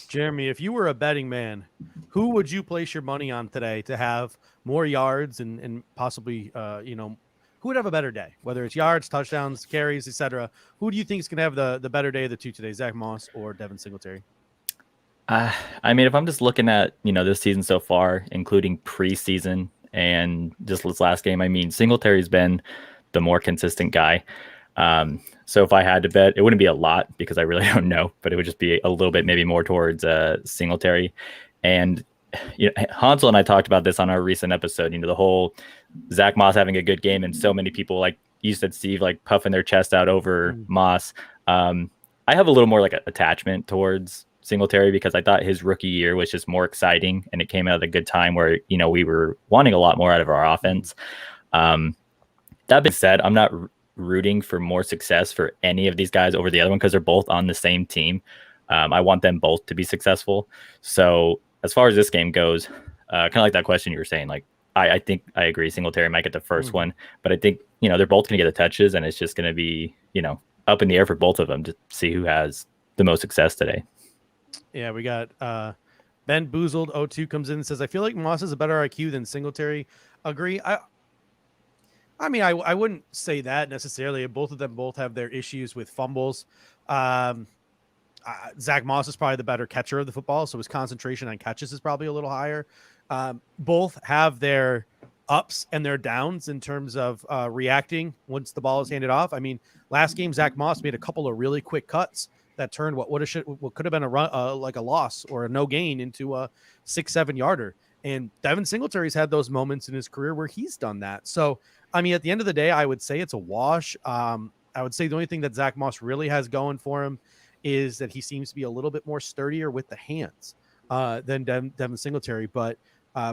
Jeremy, if you were a betting man, who would you place your money on today to have more yards and possibly, who would have a better day? Whether it's yards, touchdowns, carries, etc. Who do you think is going to have the better day of the two today, Zach Moss or Devin Singletary? I mean, if I'm just looking at, this season so far, including preseason and just this last game, I mean, Singletary's been the more consistent guy. So if I had to bet, it wouldn't be a lot because I really don't know, but it would just be a little bit maybe more towards Singletary. And Hansel and I talked about this on our recent episode, the whole Zach Moss having a good game and so many people, like you said, Steve, like puffing their chest out over Moss. I have a little more like an attachment towards Singletary because I thought his rookie year was just more exciting and it came out at a good time where, we were wanting a lot more out of our offense. That being said, I'm not rooting for more success for any of these guys over the other one because they're both on the same team. I want them both to be successful. So as far as this game goes, kind of like that question you were saying, like I think I agree Singletary might get the first one, but I think they're both going to get the touches and it's just going to be up in the air for both of them to see who has the most success today. Yeah, we got Ben Boozled 02 comes in and says, I feel like Moss has a better IQ than Singletary. Agree. I mean, I wouldn't say that necessarily. Both of them have their issues with fumbles. Zach Moss is probably the better catcher of the football, so his concentration on catches is probably a little higher. Both have their ups and their downs in terms of reacting once the ball is handed off. I mean, last game, Zach Moss made a couple of really quick cuts that turned what could have been a run, like a loss or a no gain into a 6-7 yarder. And Devin Singletary's had those moments in his career where he's done that. So, I mean, at the end of the day, I would say it's a wash. I would say the only thing that Zach Moss really has going for him is that he seems to be a little bit more sturdier with the hands than Devin Singletary. But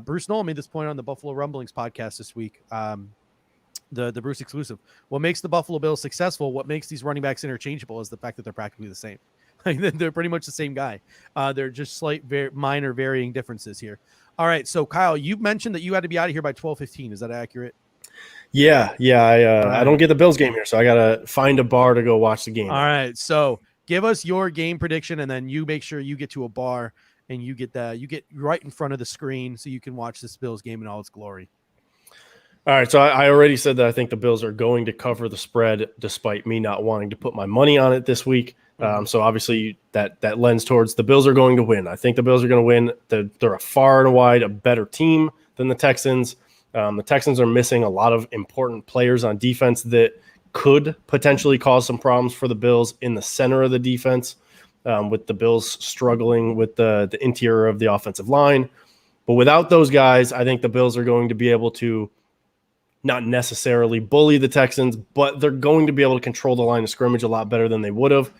Bruce Nolan made this point on the Buffalo Rumblings podcast this week, the Bruce exclusive. What makes the Buffalo Bills successful, what makes these running backs interchangeable is the fact that they're practically the same. They're pretty much the same guy. They're just slight, minor varying differences here. All right. So Kyle, you mentioned that you had to be out of here by 12:15. Is that accurate? Yeah. I don't get the Bills game here, so I gotta find a bar to go watch the game. All right. So give us your game prediction, and then you make sure you get to a bar and you get right in front of the screen so you can watch this Bills game in all its glory. All right, so I already said that I think the Bills are going to cover the spread despite me not wanting to put my money on it this week. So obviously that lends towards the Bills are going to win. I think the Bills are going to win. They're a far and wide a better team than the Texans. The Texans are missing a lot of important players on defense that could potentially cause some problems for the Bills in the center of the defense, with the Bills struggling with the interior of the offensive line. But without those guys, I think the Bills are going to be able to not necessarily bully the Texans, but they're going to be able to control the line of scrimmage a lot better than they would have.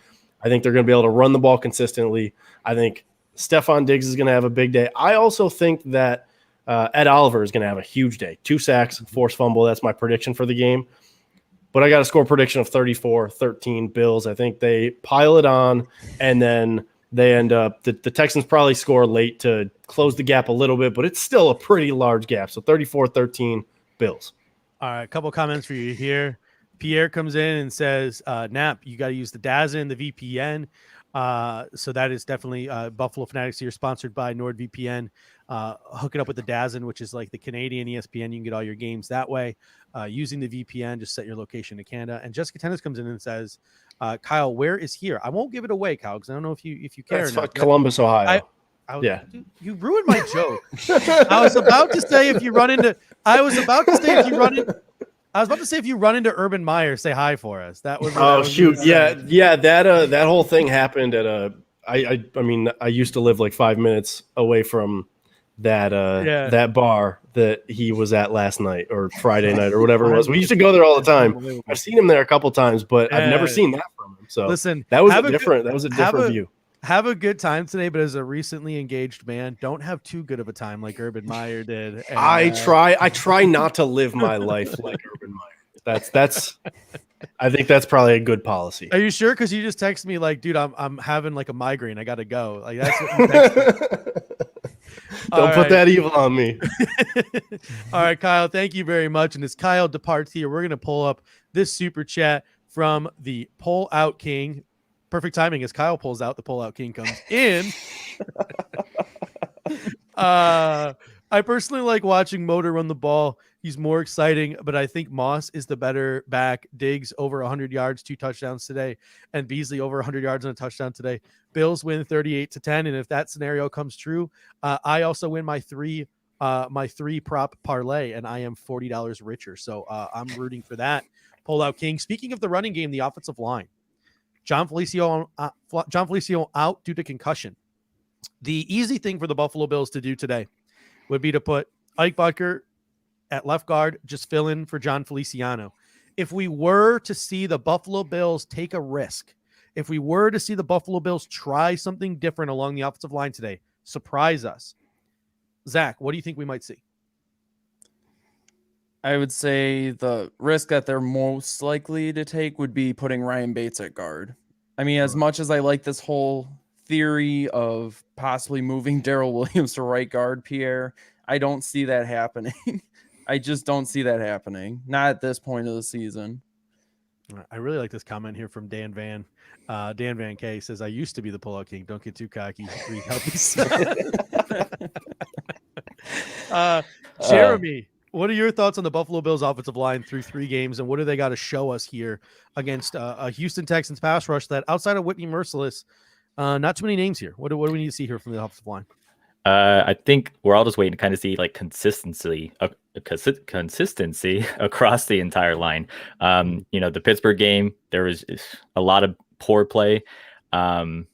I think they're going to be able to run the ball consistently. I think Stephon Diggs is going to have a big day. I also think that Ed Oliver is going to have a huge day. 2 sacks, forced fumble. That's my prediction for the game. But I got a score prediction of 34-13 Bills. I think they pile it on, and then they end up the Texans probably score late to close the gap a little bit, but it's still a pretty large gap. So 34-13 Bills. All right, a couple of comments for you here. Pierre comes in and says, Nap, you got to use the DAZN, the VPN. So that is definitely Buffalo Fanatics here, sponsored by NordVPN. Hook it up with the DAZN, which is like the Canadian ESPN. You can get all your games that way. Using the VPN, just set your location to Canada. And Jessica Tennis comes in and says, Kyle, where is here? I won't give it away, Kyle, because I don't know if you care. That's Columbus, Ohio. Dude, you ruined my joke. I was about to say if you run into Urban Meyer, say hi for us. That was. That whole thing happened at I used to live like 5 minutes away from that bar that he was at last night or Friday night or whatever it was. We used to go there all the time. I've seen him there a couple times, but I've never seen that from him. So listen, that was a different view. Have a good time today, but as a recently engaged man, don't have too good of a time like Urban Meyer did. And, I try not to live my life like Urban Meyer. That's I think that's probably a good policy. Are you sure? Because you just texted me like, dude, I'm having like a migraine. I gotta go. Like that's what you texted me. Don't put that evil on me. All right, Kyle, thank you very much. And as Kyle departs here, we're gonna pull up this super chat from the Pull Out King. Perfect timing as Kyle pulls out, the Pull Out King comes in. I personally like watching Motor run the ball. He's more exciting, but I think Moss is the better back. Diggs over 100 yards, 2 touchdowns today, and Beasley over 100 yards and a touchdown today. Bills win 38-10, and if that scenario comes true, I also win my three prop parlay, and I am $40 richer. So I'm rooting for that. Pull Out King. Speaking of the running game, the offensive line. John Felicio out due to concussion. The easy thing for the Buffalo Bills to do today would be to put Ike Butker at left guard, just fill in for John Feliciano. If we were to see the Buffalo Bills take a risk, if we were to see the Buffalo Bills try something different along the offensive line today, surprise us. Zach, what do you think we might see? I would say the risk that they're most likely to take would be putting Ryan Bates at guard. I mean, as much as I like this whole theory of possibly moving Darrell Williams to right guard, Pierre, I don't see that happening. I just don't see that happening. Not at this point of the season. I really like this comment here from Dan Van. Dan Van K says, I used to be the Pull-Out King. Don't get too cocky. Jeremy, what are your thoughts on the Buffalo Bills offensive line through 3 games, and what do they got to show us here against a Houston Texans pass rush that, outside of Whitney Merciless, not too many names here? What do we need to see here from the offensive line? I think we're all just waiting to kind of see like consistency across the entire line. The Pittsburgh game, there was a lot of poor play. And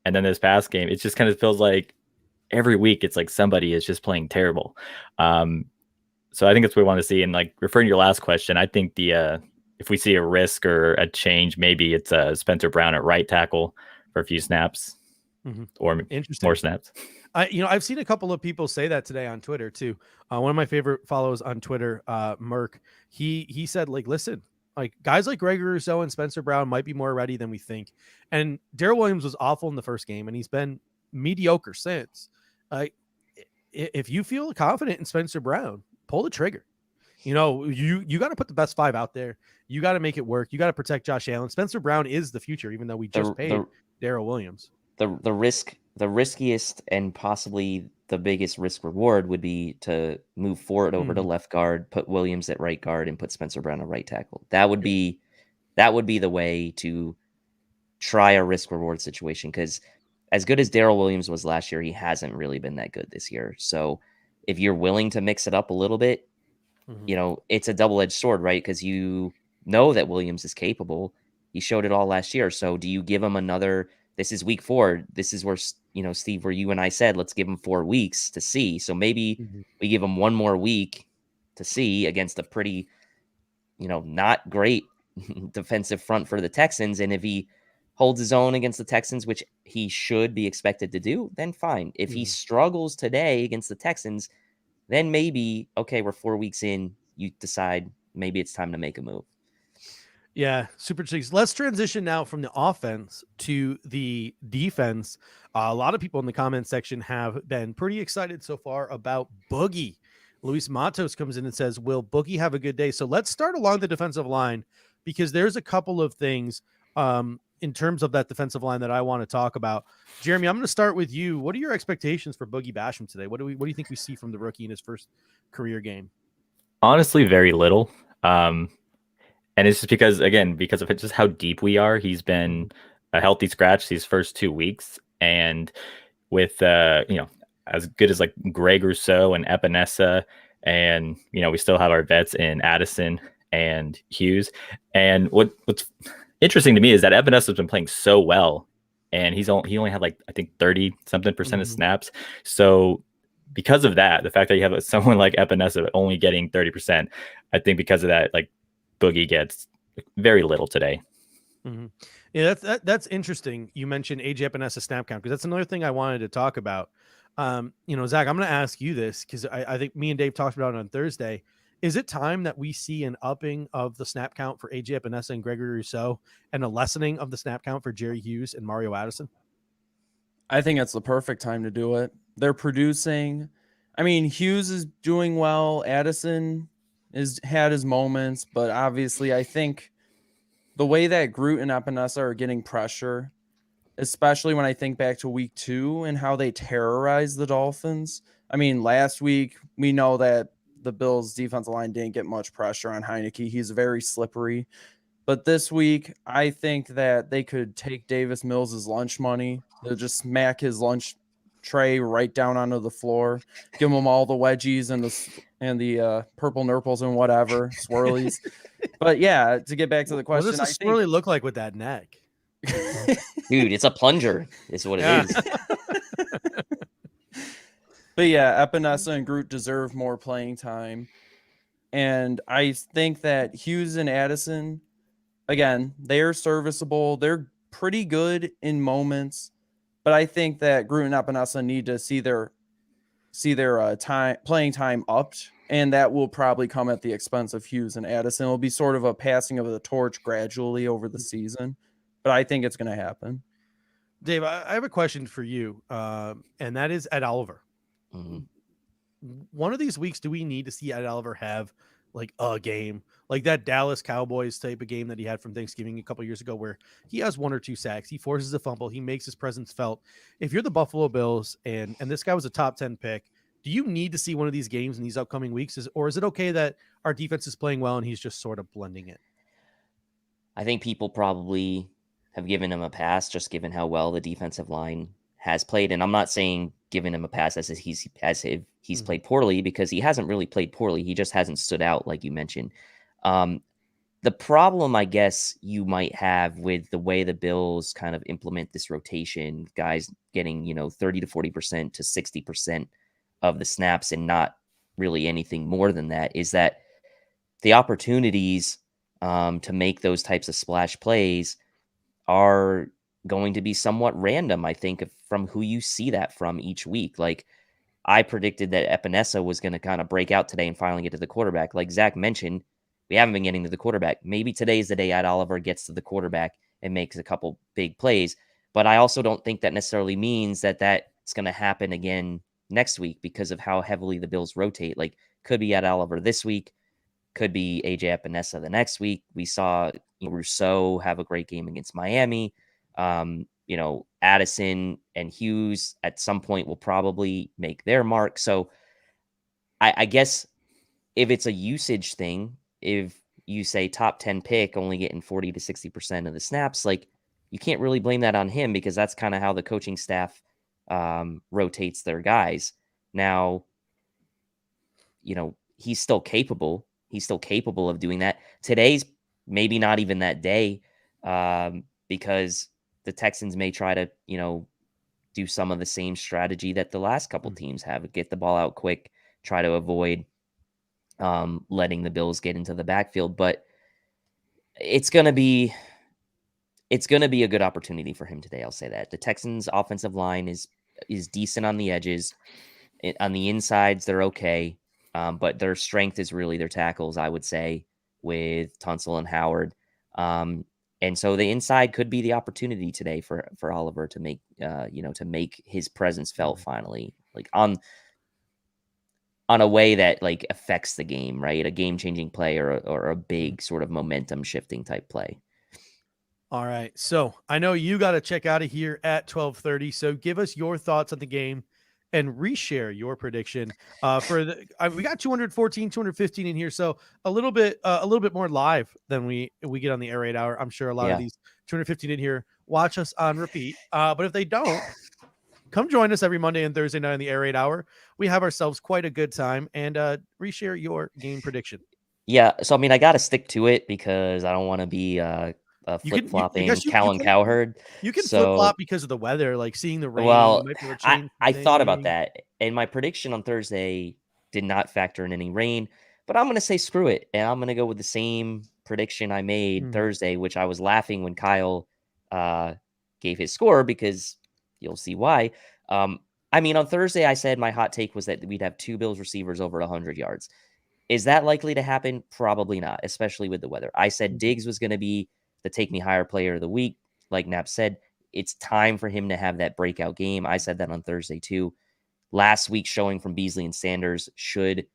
then this past game, it just kind of feels like every week it's like somebody is just playing terrible. So I think that's what we want to see. And like referring to your last question, I think if we see a risk or a change, maybe it's Spencer Brown at right tackle for a few snaps or more snaps. I've seen a couple of people say that today on Twitter too. One of my favorite follows on Twitter, Merck, he said, like, listen, Like guys like Gregory Rousseau and Spencer Brown might be more ready than we think. And Darrell Williams was awful in the first game, and he's been mediocre since. If you feel confident in Spencer Brown, pull the trigger. You know, you got to put the best 5 out there. You got to make it work. You got to protect Josh Allen. Spencer Brown is the future, even though we just paid Darrell Williams. The riskiest and possibly the biggest risk reward would be to move Ford over to left guard, put Williams at right guard, and put Spencer Brown at right tackle. That would be the way to try a risk reward situation, because as good as Darrell Williams was last year, he hasn't really been that good this year. So if you're willing to mix it up a little bit, you know, it's a double-edged sword, right? Because you know that Williams is capable. He showed it all last year. So do you give him another? This is week 4. This is where, you know, Steve, where you and I said, let's give him 4 weeks to see. So maybe we give him 1 more week to see against a pretty, you know, not great defensive front for the Texans. And if he holds his own against the Texans, which he should be expected to do, then fine. If he struggles today against the Texans, then maybe, okay, we're 4 weeks in, you decide maybe it's time to make a move. Yeah, super cheeks. Let's transition now from the offense to the defense. A lot of people in the comment section have been pretty excited so far about Boogie. Luis Matos comes in and says, will Boogie have a good day? So let's start along the defensive line, because there's a couple of things in terms of that defensive line that I want to talk about. Jeremy, I'm going to start with you. What are your expectations for Boogie Basham today? What do you think we see from the rookie in his first career game? Honestly, very little. And it's just because of just how deep we are. He's been a healthy scratch these first 2 weeks. And with, as good as like Greg Rousseau and Epinesa, and, you know, we still have our vets in Addison and Hughes. And what's interesting to me is that Epinesa has been playing so well, and he only had like, I think 30-something% of snaps. So because of that, the fact that you have someone like Epinesa only getting 30%, I think because of that, like, Boogie gets very little today. Yeah, that's interesting. You mentioned AJ Epinesa snap count, because that's another thing I wanted to talk about. You know, Zach, I'm going to ask you this, because I think me and Dave talked about it on Thursday. Is it time that we see an upping of the snap count for AJ Epinesa and Gregory Rousseau, and a lessening of the snap count for Jerry Hughes and Mario Addison? I think it's the perfect time to do it. They're producing. I mean, Hughes is doing well. Addison had his moments, but obviously I think the way that Groot and Epinesa are getting pressure, especially when I think back to week 2 and how they terrorized the Dolphins. I mean, last week we know that the Bills defensive line didn't get much pressure on Heineke. He's very slippery. But this week, I think that they could take Davis Mills' lunch money. They'll just smack his lunch tray right down onto the floor, give him all the wedgies and the purple nurples and whatever swirlies. But yeah, to get back to the question, what does the swirly look like with that neck? Dude, it's a plunger is what it is. But yeah, Epinesa and Groot deserve more playing time. And I think that Hughes and Addison, again, they're serviceable. They're pretty good in moments. But I think that Groot and Epinesa need to see their playing time upped, and that will probably come at the expense of Hughes and Addison. It'll be sort of a passing of the torch gradually over the season, but I think it's going to happen. Dave, I have a question for you, and that is Ed Oliver. One of these weeks, do we need to see Ed Oliver have like a game, like that Dallas Cowboys type of game that he had from Thanksgiving a couple years ago, where he has 1 or 2 sacks, he forces a fumble, he makes his presence felt? If you're the Buffalo Bills and this guy was a top 10 pick, do you need to see one of these games in these upcoming weeks, or is it okay that our defense is playing well and he's just sort of blending it? I think people probably have given him a pass, just given how well the defensive line has played. And I'm not saying giving him a pass as if he's played poorly, because he hasn't really played poorly. He just hasn't stood out, like you mentioned. The problem, I guess, you might have with the way the Bills kind of implement this rotation, guys getting, 30 to 40% to 60% of the snaps and not really anything more than that, is that the opportunities to make those types of splash plays are going to be somewhat random, I think, from who you see that from each week. Like, I predicted that Epinesa was going to kind of break out today and finally get to the quarterback. Like Zach mentioned, we haven't been getting to the quarterback. Maybe today's the day Ed Oliver gets to the quarterback and makes a couple big plays. But I also don't think that necessarily means that that's going to happen again next week because of how heavily the Bills rotate. Like, could be Ed Oliver this week, could be AJ Epinesa the next week. We saw Rousseau have a great game against Miami. Addison and Hughes at some point will probably make their mark. So I guess if it's a usage thing, if you say top 10 pick only getting 40 to 60% of the snaps, like, you can't really blame that on him because that's kind of how the coaching staff rotates their guys. Now, he's still capable. He's still capable of doing that. Today's maybe not even that day because the Texans may try to, do some of the same strategy that the last couple teams have. Get the ball out quick, try to avoid letting the Bills get into the backfield. But it's going to be a good opportunity for him today. I'll say that. The Texans' offensive line is decent on the edges. On the insides, they're okay. But their strength is really their tackles, I would say, with Tunsil and Howard. And so the inside could be the opportunity today for Oliver to make, to make his presence felt finally, like on a way that like affects the game, right? A game-changing play or a big sort of momentum shifting type play. All right. So I know you got to check out of here at 12:30. So give us your thoughts on the game and reshare your prediction we got 214, 215 in here. So a little bit more live than we get on the air raid hour. I'm sure a lot of these 215 in here watch us on repeat. But if they don't, come join us every Monday and Thursday night on the air raid hour. We have ourselves quite a good time, and reshare your game prediction. Yeah. So, I mean, I got to stick to it because I don't want to be flip-flopping Cowherd. You can flip-flop because of the weather, like seeing the rain. Well, I thought about that, and my prediction on Thursday did not factor in any rain, but I'm going to say screw it, and I'm going to go with the same prediction I made Thursday, which I was laughing when Kyle gave his score because you'll see why. I mean, on Thursday, I said my hot take was that we'd have 2 Bills receivers over 100 yards. Is that likely to happen? Probably not, especially with the weather. I said Diggs was going to be the Take Me Higher player of the week. Like Knapp said, it's time for him to have that breakout game. I said that on Thursday too. Last week's showing from Beasley and Sanders should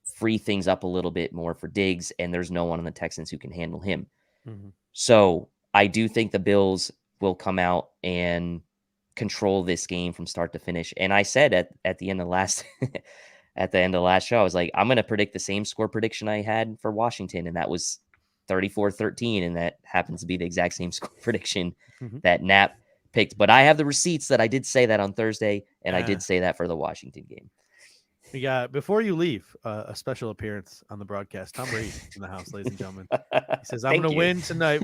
free things up a little bit more for Diggs, and there's no one on the Texans who can handle him. So I do think the Bills will come out and control this game from start to finish. And I said at the end of last at the end of the last show, I was like, I'm going to predict the same score prediction I had for Washington, and that was 34-13, and that happens to be the exact same score prediction that Knapp picked. But I have the receipts that I did say that on Thursday, and I did say that for the Washington game. We got, before you leave, a special appearance on the broadcast. Tom Brady in the house, ladies and gentlemen. He says, I'm going to win tonight.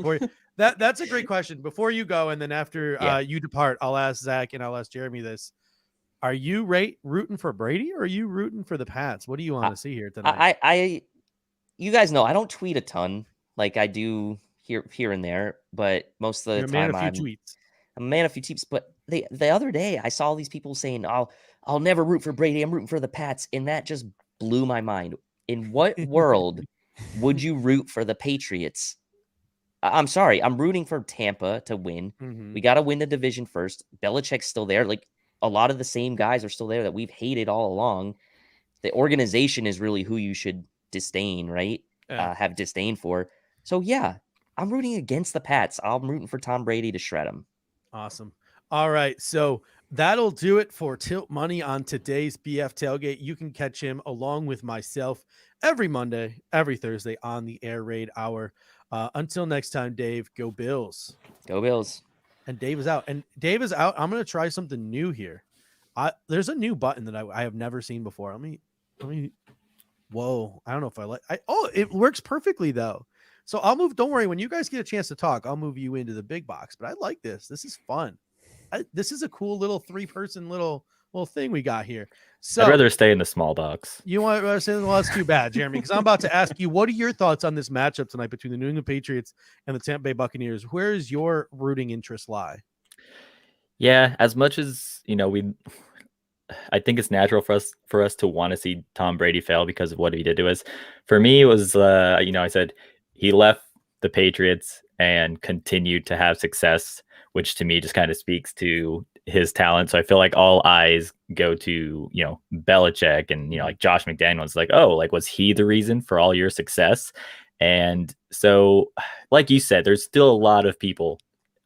That's a great question. Before you go, and then after you depart, I'll ask Zach and I'll ask Jeremy this. Are you rooting for Brady, or are you rooting for the Pats? What do you want to see here tonight? You guys know I don't tweet a ton. Like I do here and there, but most of the time I'm a man of few tweets. But the other day I saw these people saying, I'll never root for Brady. I'm rooting for the Pats. And that just blew my mind. In what world would you root for the Patriots? I'm sorry. I'm rooting for Tampa to win. We got to win the division first. Belichick's still there. Like a lot of the same guys are still there that we've hated all along. The organization is really who you should disdain, right? Have disdain for. So, yeah, I'm rooting against the Pats. I'm rooting for Tom Brady to shred them. Awesome. All right. So that'll do it for Tilt Money on today's BF Tailgate. You can catch him along with myself every Monday, every Thursday on the Air Raid Hour. Until next time, Dave, go Bills. Go Bills. And Dave is out. I'm going to try something new here. There's a new button that I have never seen before. Let me. Whoa. I don't know if I like. It works perfectly though. So I'll move. Don't worry. When you guys get a chance to talk, I'll move you into the big box. But I like this. This is fun. This is a cool little 3-person little thing we got here. So I'd rather stay in the small box. You want to say, well, that's too bad, Jeremy, because I'm about to ask you, what are your thoughts on this matchup tonight between the New England Patriots and the Tampa Bay Buccaneers? Where does your rooting interest lie? Yeah, as much as I think it's natural for us to want to see Tom Brady fail because of what he did to us. For me, it was I said he left the Patriots and continued to have success, which to me just kind of speaks to his talent. So I feel like all eyes go to, Belichick and, like Josh McDaniels, like, oh, like, was he the reason for all your success? And so, like you said, there's still a lot of people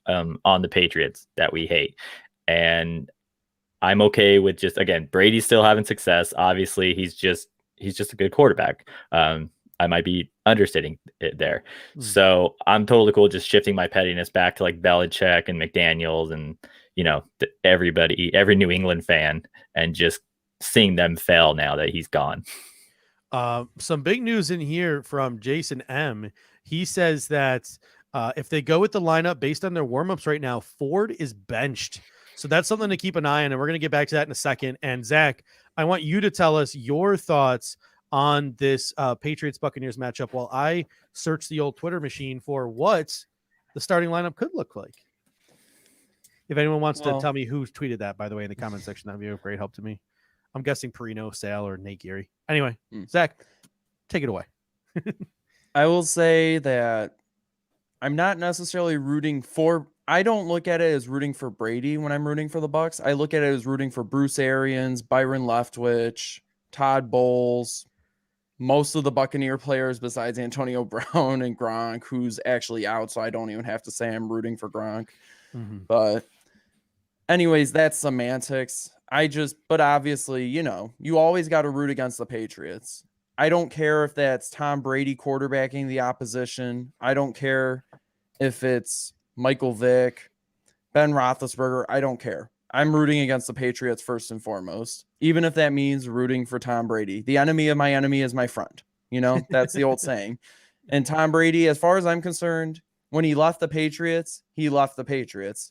on the Patriots that we hate. And I'm okay with just, again, Brady's still having success. Obviously, he's just a good quarterback. I might be understating it there. So I'm totally cool just shifting my pettiness back to like Belichick and McDaniels and, everybody, every New England fan, and just seeing them fail now that he's gone. Some big news in here from Jason M. He says that if they go with the lineup based on their warmups right now, Ford is benched. So that's something to keep an eye on, and we're going to get back to that in a second. And Zach, I want you to tell us your thoughts on this Patriots-Buccaneers matchup while I search the old Twitter machine for what the starting lineup could look like. If anyone wants to tell me who tweeted that, by the way, in the comment section, that would be a great help to me. I'm guessing Perino, Sale, or Nate Geary. Anyway, Zach, take it away. I will say that I'm not necessarily rooting for. I don't look at it as rooting for Brady when I'm rooting for the Bucs. I look at it as rooting for Bruce Arians, Byron Leftwich, Todd Bowles, most of the Buccaneer players besides Antonio Brown and Gronk, who's actually out, so I don't even have to say I'm rooting for Gronk. But anyways, that's semantics. But obviously, you always got to root against the Patriots. I don't care if that's Tom Brady quarterbacking the opposition. I don't care if it's Michael Vick, Ben Roethlisberger. I don't care. I'm rooting against the Patriots first and foremost, even if that means rooting for Tom Brady. The enemy of my enemy is my friend. That's the old saying. And Tom Brady, as far as I'm concerned, when he left the Patriots, he left the Patriots.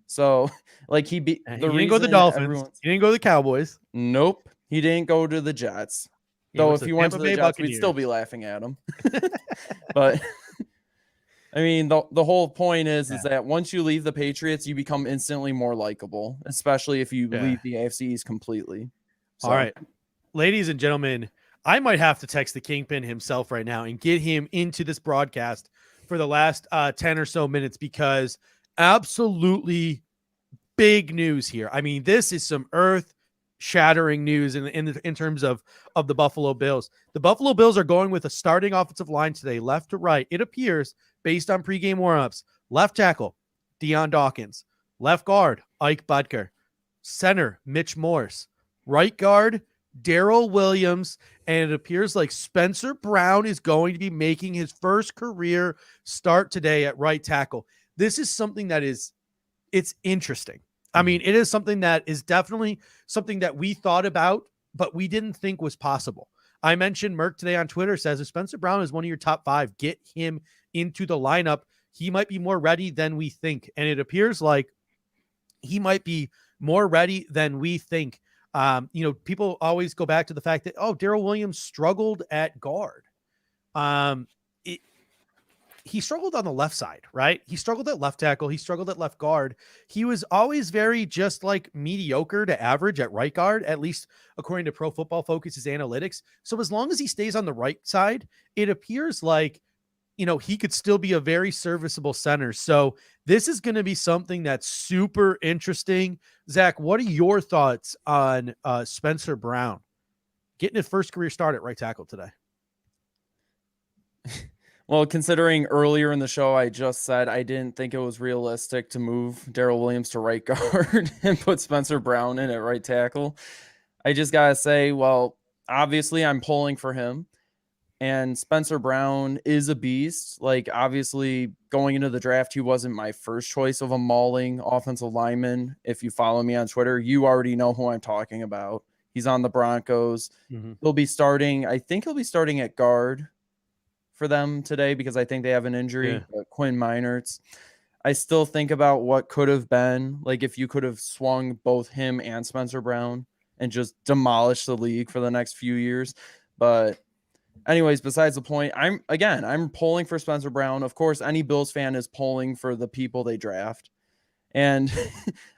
So, like, he didn't go to the Dolphins. He didn't go to the Cowboys. Nope. He didn't go to the Jets. Though if he went to the Jets, we'd still be laughing at him. But I mean, the whole point is that once you leave the Patriots, you become instantly more likable, especially if you leave the AFC East completely. So. All right, ladies and gentlemen, I might have to text the Kingpin himself right now and get him into this broadcast for the last 10 or so minutes, because absolutely big news here. I mean, this is some earth-shattering news in terms of the Buffalo Bills. The Buffalo Bills are going with a starting offensive line today, left to right. It appears, based on pregame warmups, left tackle, Deion Dawkins, left guard, Ike Butker, center, Mitch Morse, right guard, Darrell Williams, and it appears like Spencer Brown is going to be making his first career start today at right tackle. This is something that it's interesting. I mean, it is something that is definitely something that we thought about, but we didn't think was possible. I mentioned Merck today on Twitter says if Spencer Brown is one of your top 5, get him into the lineup. He might be more ready than we think. And it appears like he might be more ready than we think. People always go back to the fact that, Darrell Williams struggled at guard. He struggled on the left side, right? He struggled at left tackle. He struggled at left guard. He was always very just like mediocre to average at right guard, at least according to Pro Football Focus's analytics. So as long as he stays on the right side, it appears like, he could still be a very serviceable center. So this is going to be something that's super interesting. Zach, what are your thoughts on Spencer Brown getting his first career start at right tackle today? Well, considering earlier in the show, I just said I didn't think it was realistic to move Darrell Williams to right guard and put Spencer Brown in at right tackle. I just got to say, well, obviously I'm pulling for him. And Spencer Brown is a beast. Like, obviously, going into the draft, he wasn't my first choice of a mauling offensive lineman. If you follow me on Twitter, you already know who I'm talking about. He's on the Broncos. He'll be starting, I think he'll be starting at guard for them today because I think they have an injury. Quinn Meinerz. I still think about what could have been, like if you could have swung both him and Spencer Brown and just demolished the league for the next few years. But anyways, besides the point, I'm pulling for Spencer Brown. Of course, any Bills fan is pulling for the people they draft. And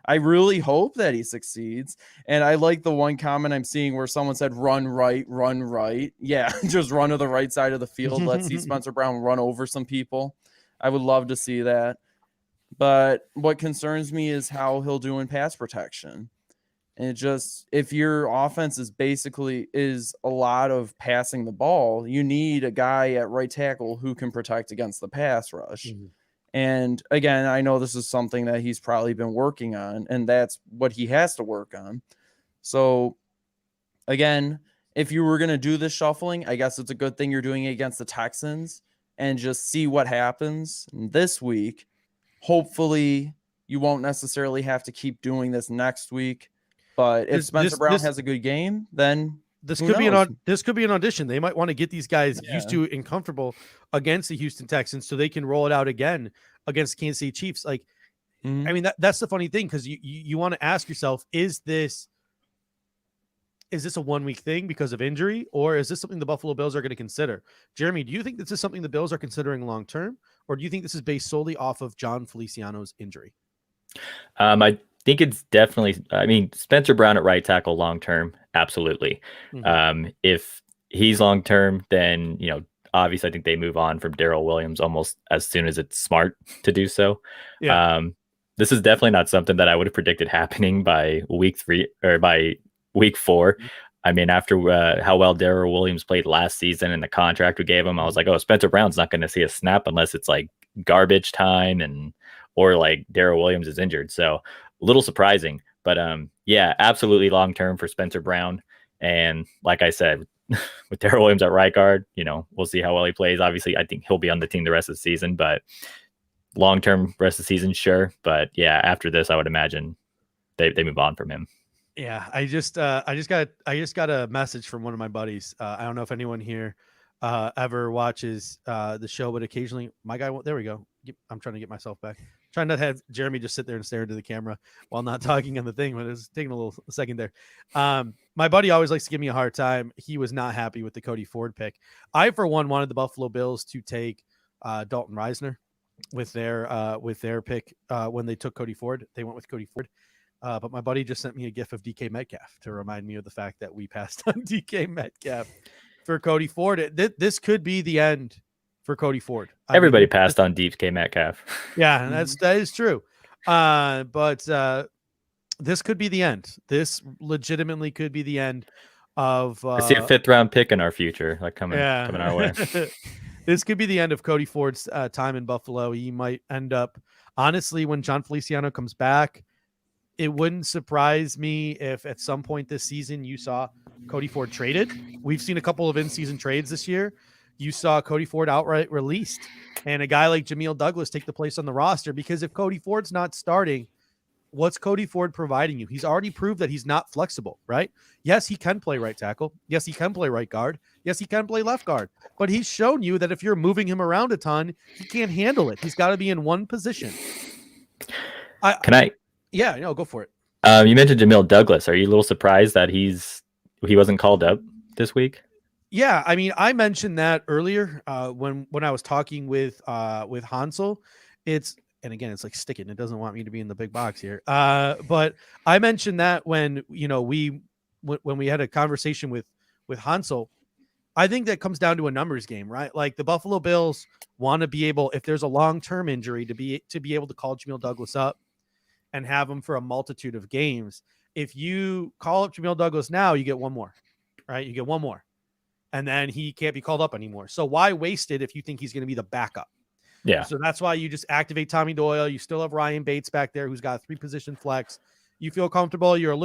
I really hope that he succeeds. And I like the one comment I'm seeing where someone said, run right, run right. Yeah, just run to the right side of the field. Let's see Spencer Brown run over some people. I would love to see that. But what concerns me is how he'll do in pass protection. And it just, if your offense is a lot of passing the ball, you need a guy at right tackle who can protect against the pass rush. Mm-hmm. And again, I know this is something that he's probably been working on, and that's what he has to work on. So again, if you were going to do this shuffling, I guess it's a good thing you're doing it against the Texans and just see what happens this week. Hopefully you won't necessarily have to keep doing this next week. But if Spencer Brown has a good game, then this could be an audition. They might want to get these guys used to and comfortable against the Houston Texans so they can roll it out again against Kansas City Chiefs. Like, I mean, that's the funny thing, because you want to ask yourself, is this a 1 week thing because of injury, or is this something the Buffalo Bills are going to consider? Jeremy, do you think this is something the Bills are considering long term, or do you think this is based solely off of John Feliciano's injury? I think it's definitely, I mean, Spencer Brown at right tackle long term, absolutely. If he's long term, then, you know, obviously I think they move on from Darrell Williams almost as soon as it's smart to do so. This is definitely not something that I would have predicted happening by week 3 or by week 4. I mean, after how well Darrell Williams played last season and the contract we gave him, I was like, oh, Spencer Brown's not going to see a snap unless it's like garbage time or like Darrell Williams is injured. So a little surprising, but yeah, absolutely long term for Spencer Brown. And like I said, with Darrell Williams at right guard, you know, we'll see how well he plays. Obviously, I think he'll be on the team the rest of the season, but long term rest of the season, sure. But yeah, after this, I would imagine they move on from him. Yeah, I just got a message from one of my buddies. I don't know if anyone here ever watches the show, but occasionally my guy. There we go. I'm trying to get myself back. Trying not to have Jeremy just sit there and stare into the camera while not talking on the thing, but it's taking a second there. My buddy always likes to give me a hard time. He was not happy with the Cody Ford pick. I, for one, wanted the Buffalo Bills to take Dalton Reisner with their pick when they took Cody Ford. They went with Cody Ford. But my buddy just sent me a gif of DK Metcalf to remind me of the fact that we passed on DK Metcalf for Cody Ford. This could be the end for Cody Ford. Everybody passed on DK Metcalf. Yeah, that is true. But this could be the end. This legitimately could be the end of. I see a 5th round pick in our future, like coming our way. This could be the end of Cody Ford's time in Buffalo. He might end up, honestly, when John Feliciano comes back. It wouldn't surprise me if at some point this season you saw Cody Ford traded. We've seen a couple of in-season trades this year. You saw Cody Ford outright released and a guy like Jamil Douglas take the place on the roster, because if Cody Ford's not starting, what's Cody Ford providing you? He's already proved that he's not flexible, right? Yes, he can play right tackle. Yes, he can play right guard. Yes, he can play left guard. But he's shown you that if you're moving him around a ton, he can't handle it. He's got to be in one position. Yeah, no, go for it. You mentioned Jamil Douglas. Are you a little surprised that he wasn't called up this week? Yeah, I mean, I mentioned that earlier when I was talking with Hansel. And again, it's like sticking. It doesn't want me to be in the big box here. But I mentioned that when we had a conversation with Hansel. I think that comes down to a numbers game, right? Like the Buffalo Bills want to be able, if there's a long-term injury, to be able to call Jamil Douglas up and have him for a multitude of games. If you call up Jamil Douglas now, you get one more, right? You get one more. And then he can't be called up anymore. So why waste it if you think he's going to be the backup? Yeah. So that's why you just activate Tommy Doyle. You still have Ryan Bates back there who's got a 3-position flex. You feel comfortable. You have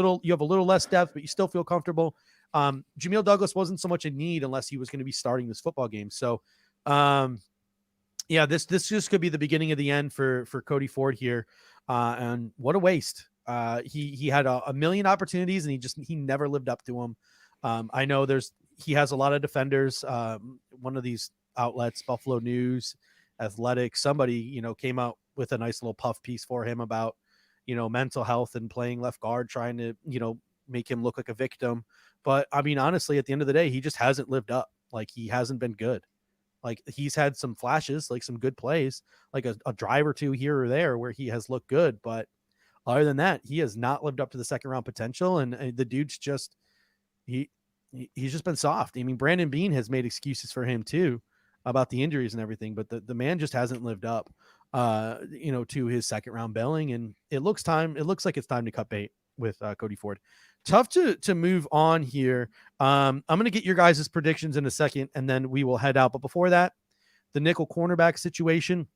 a little less depth, but you still feel comfortable. Jamil Douglas wasn't so much a need unless he was going to be starting this football game. So yeah, this just could be the beginning of the end for Cody Ford here. And what a waste. He had a million opportunities and he never lived up to them. I know he has a lot of defenders. One of these outlets, Buffalo News, Athletic, somebody, came out with a nice little puff piece for him about, mental health and playing left guard, trying to, make him look like a victim. But I mean, honestly, at the end of the day, he just hasn't lived up. Like he hasn't been good. Like he's had some flashes, like some good plays, like a drive or two here or there where he has looked good, but Other than that, he has not lived up to the second round potential, and the dude's just he's just been soft. I mean, Brandon Beane has made excuses for him too about the injuries and everything, but the man just hasn't lived up, to his second round billing, and it looks like it's time to cut bait with Cody Ford. Tough to move on here. I'm going to get your guys' predictions in a second, and then we will head out. But before that, the nickel cornerback situation,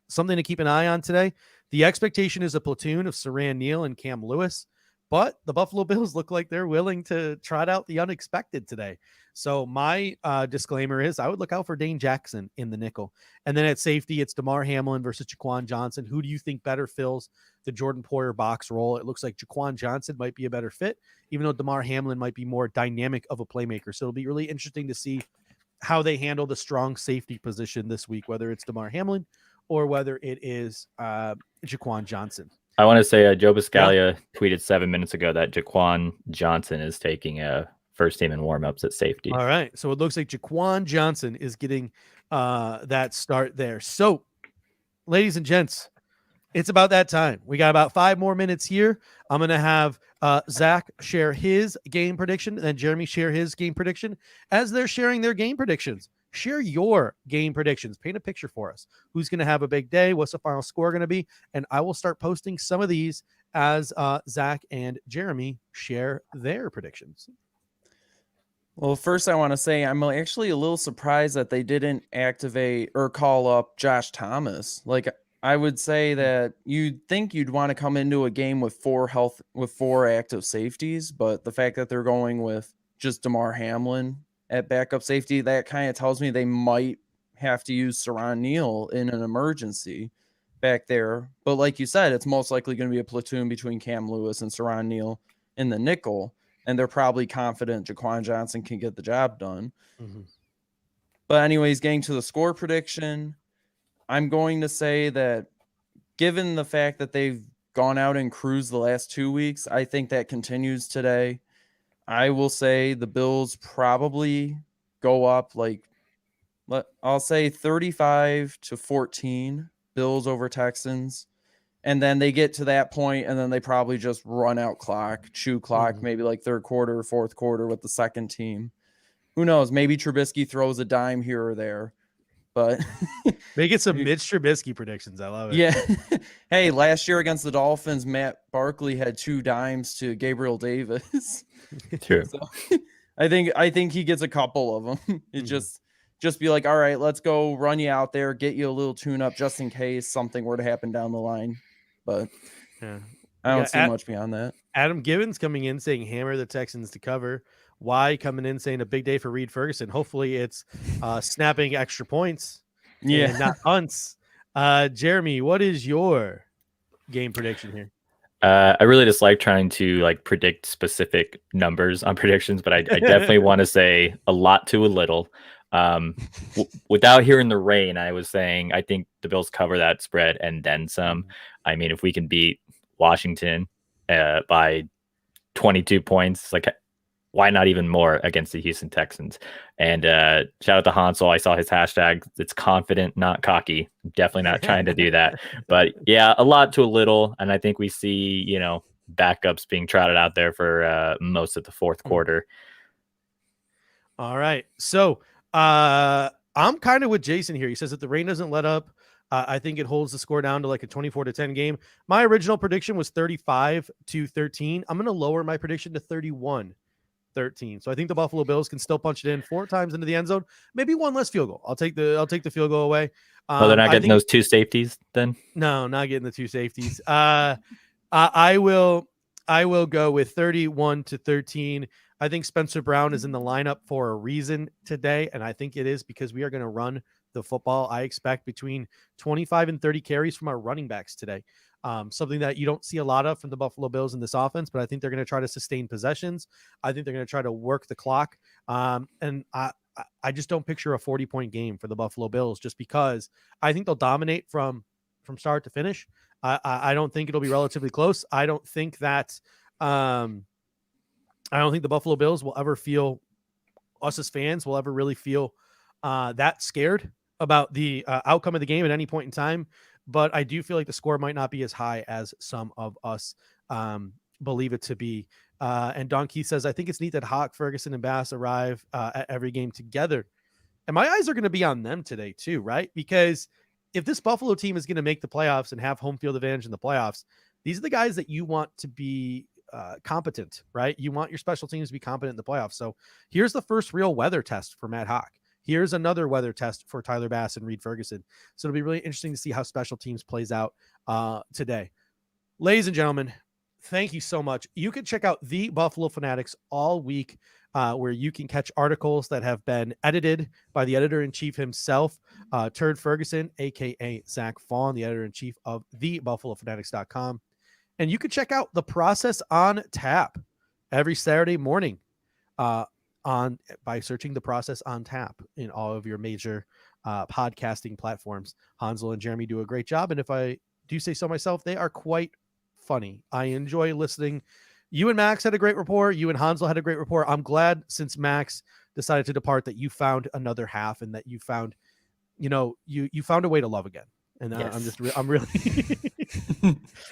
something to keep an eye on today. The expectation is a platoon of Saran Neal and Cam Lewis, but the Buffalo Bills look like they're willing to trot out the unexpected today. So my disclaimer is I would look out for Dane Jackson in the nickel. And then at safety, it's Damar Hamlin versus Jaquan Johnson. Who do you think better fills the Jordan Poyer box role? It looks like Jaquan Johnson might be a better fit, even though Damar Hamlin might be more dynamic of a playmaker. So it'll be really interesting to see how they handle the strong safety position this week, whether it's Damar Hamlin or whether it is Jaquan Johnson. I want to say Joe Biscaglia tweeted 7 minutes ago that Jaquan Johnson is taking a first team in warmups at safety. All right. So it looks like Jaquan Johnson is getting that start there. So, ladies and gents, it's about that time. We got about 5 more minutes here. I'm going to have Zach share his game prediction, and then Jeremy share his game prediction. As they're sharing their game predictions, share your game predictions. Paint a picture for us. Who's going to have a big day? What's the final score going to be? And I will start posting some of these as Zach and Jeremy share their predictions. Well, first I want to say I'm actually a little surprised that they didn't activate or call up Josh Thomas. Like, I would say that you'd think you'd want to come into a game with 4 active safeties, but the fact that they're going with just Damar Hamlin at backup safety, that kind of tells me they might have to use Saran Neal in an emergency back there. But like you said, it's most likely going to be a platoon between Cam Lewis and Saran Neal in the nickel, and they're probably confident Jaquan Johnson can get the job done. Mm-hmm. But anyways, getting to the score prediction, I'm going to say that given the fact that they've gone out and cruised the last 2 weeks, I think that continues today. I will say the Bills probably go up I'll say 35-14 Bills over Texans. And then they get to that point, and then they probably just run out clock, chew clock, maybe like third quarter, fourth quarter with the second team. Who knows? Maybe Trubisky throws a dime here or there. But make it some Mitch Trubisky predictions. I love it. Yeah. Hey, last year against the Dolphins, Matt Barkley had 2 dimes to Gabriel Davis. True. So, I think he gets a couple of them. It just be like, all right, let's go run you out there, get you a little tune up just in case something were to happen down the line. But yeah, I don't see much beyond that. Adam Gibbons coming in saying hammer the Texans to cover. Y coming in saying a big day for Reed Ferguson. Hopefully it's snapping extra points. Yeah, and not punts. Jeremy, what is your game prediction here? I really dislike trying to predict specific numbers on predictions, but I definitely want to say a lot to a little. Without hearing the rain, I was saying I think the Bills cover that spread and then some. I mean, if we can beat Washington by 22 points, why not even more against the Houston Texans? And shout out to Hansel. I saw his hashtag. It's confident, not cocky. Definitely not trying to do that. But yeah, a lot to a little. And I think we see, backups being trotted out there for most of the fourth quarter. All right. So I'm kind of with Jason here. He says that the rain doesn't let up. I think it holds the score down to a 24-10 game. My original prediction was 35-13. I'm going to lower my prediction to 31-13. So I think the Buffalo Bills can still punch it in 4 times into the end zone. Maybe 1 less field goal. I'll take the field goal away. They're not getting those 2 safeties then? No, not getting the 2 safeties. I will go with 31-13. I think Spencer Brown is in the lineup for a reason today, and I think it is because we are going to run the football. I expect between 25 and 30 carries from our running backs today. Something that you don't see a lot of from the Buffalo Bills in this offense, but I think they're going to try to sustain possessions. I think they're going to try to work the clock. And I just don't picture a 40-point game for the Buffalo Bills just because I think they'll dominate from start to finish. I don't think it'll be relatively close. I don't think that I don't think the Buffalo Bills will ever feel, us as fans will ever really feel that scared about the outcome of the game at any point in time. but I do feel like the score might not be as high as some of us believe it to be. And Don Keith says, I think it's neat that Hawk, Ferguson, and Bass arrive at every game together. And my eyes are going to be on them today too, right? Because if this Buffalo team is going to make the playoffs and have home field advantage in the playoffs, these are the guys that you want to be competent, right? You want your special teams to be competent in the playoffs. So here's the first real weather test for Matt Hawk. Here's another weather test for Tyler Bass and Reed Ferguson. So it'll be really interesting to see how special teams plays out today. Ladies and gentlemen, thank you so much. You can check out the Buffalo Fanatics all week, where you can catch articles that have been edited by the editor-in-chief himself, Turd Ferguson, a.k.a. Zach Fawn, the editor-in-chief of thebuffalofanatics.com. And you can check out The Process on Tap every Saturday morning by searching The Process on Tap in all of your major podcasting platforms. Hansel and Jeremy do a great job, and if I do say so myself, they are quite funny. I enjoy listening. You and Max had a great rapport. You and Hansel had a great rapport. I'm glad, since Max decided to depart, that you found another half and that you found, you found a way to love again. And yes. I'm really,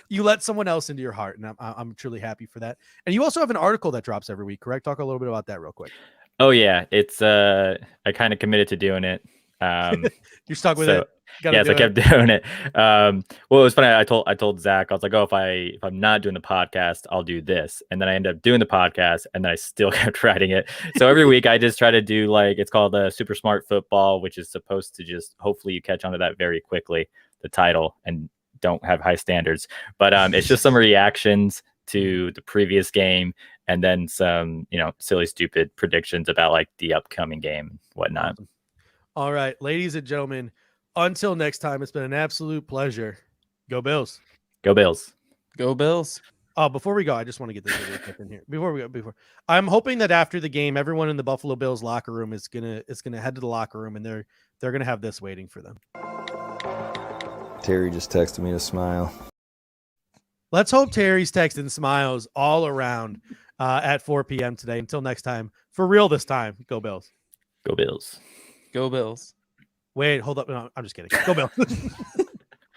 you let someone else into your heart, and I'm truly happy for that. And you also have an article that drops every week, correct? Talk a little bit about that real quick. Oh yeah, it's I kind of committed to doing it. You're stuck with it. Yes, I kept doing it. Well, it was funny. I told Zach, I was like, oh, if I'm not doing the podcast, I'll do this. And then I ended up doing the podcast, and then I still kept writing it. So every week I just try to do, like, it's called Super Smart Football, which is supposed to just, hopefully you catch on to that very quickly, the title, and don't have high standards. But it's just some reactions to the previous game, and then some, silly, stupid predictions about like the upcoming game and whatnot. All right, ladies and gentlemen, until next time, it's been an absolute pleasure. Go Bills. Go Bills. Go Bills. Oh, before we go, I just want to get this really quick in here. Before I'm hoping that after the game, everyone in the Buffalo Bills locker room is gonna head to the locker room, and they're gonna have this waiting for them. Terry just texted me to smile. Let's hope Terry's texting smiles all around at 4 p.m. today. Until next time, for real this time, go Bills. Go Bills. Go Bills. Wait, hold up. No, I'm just kidding. Go Bills.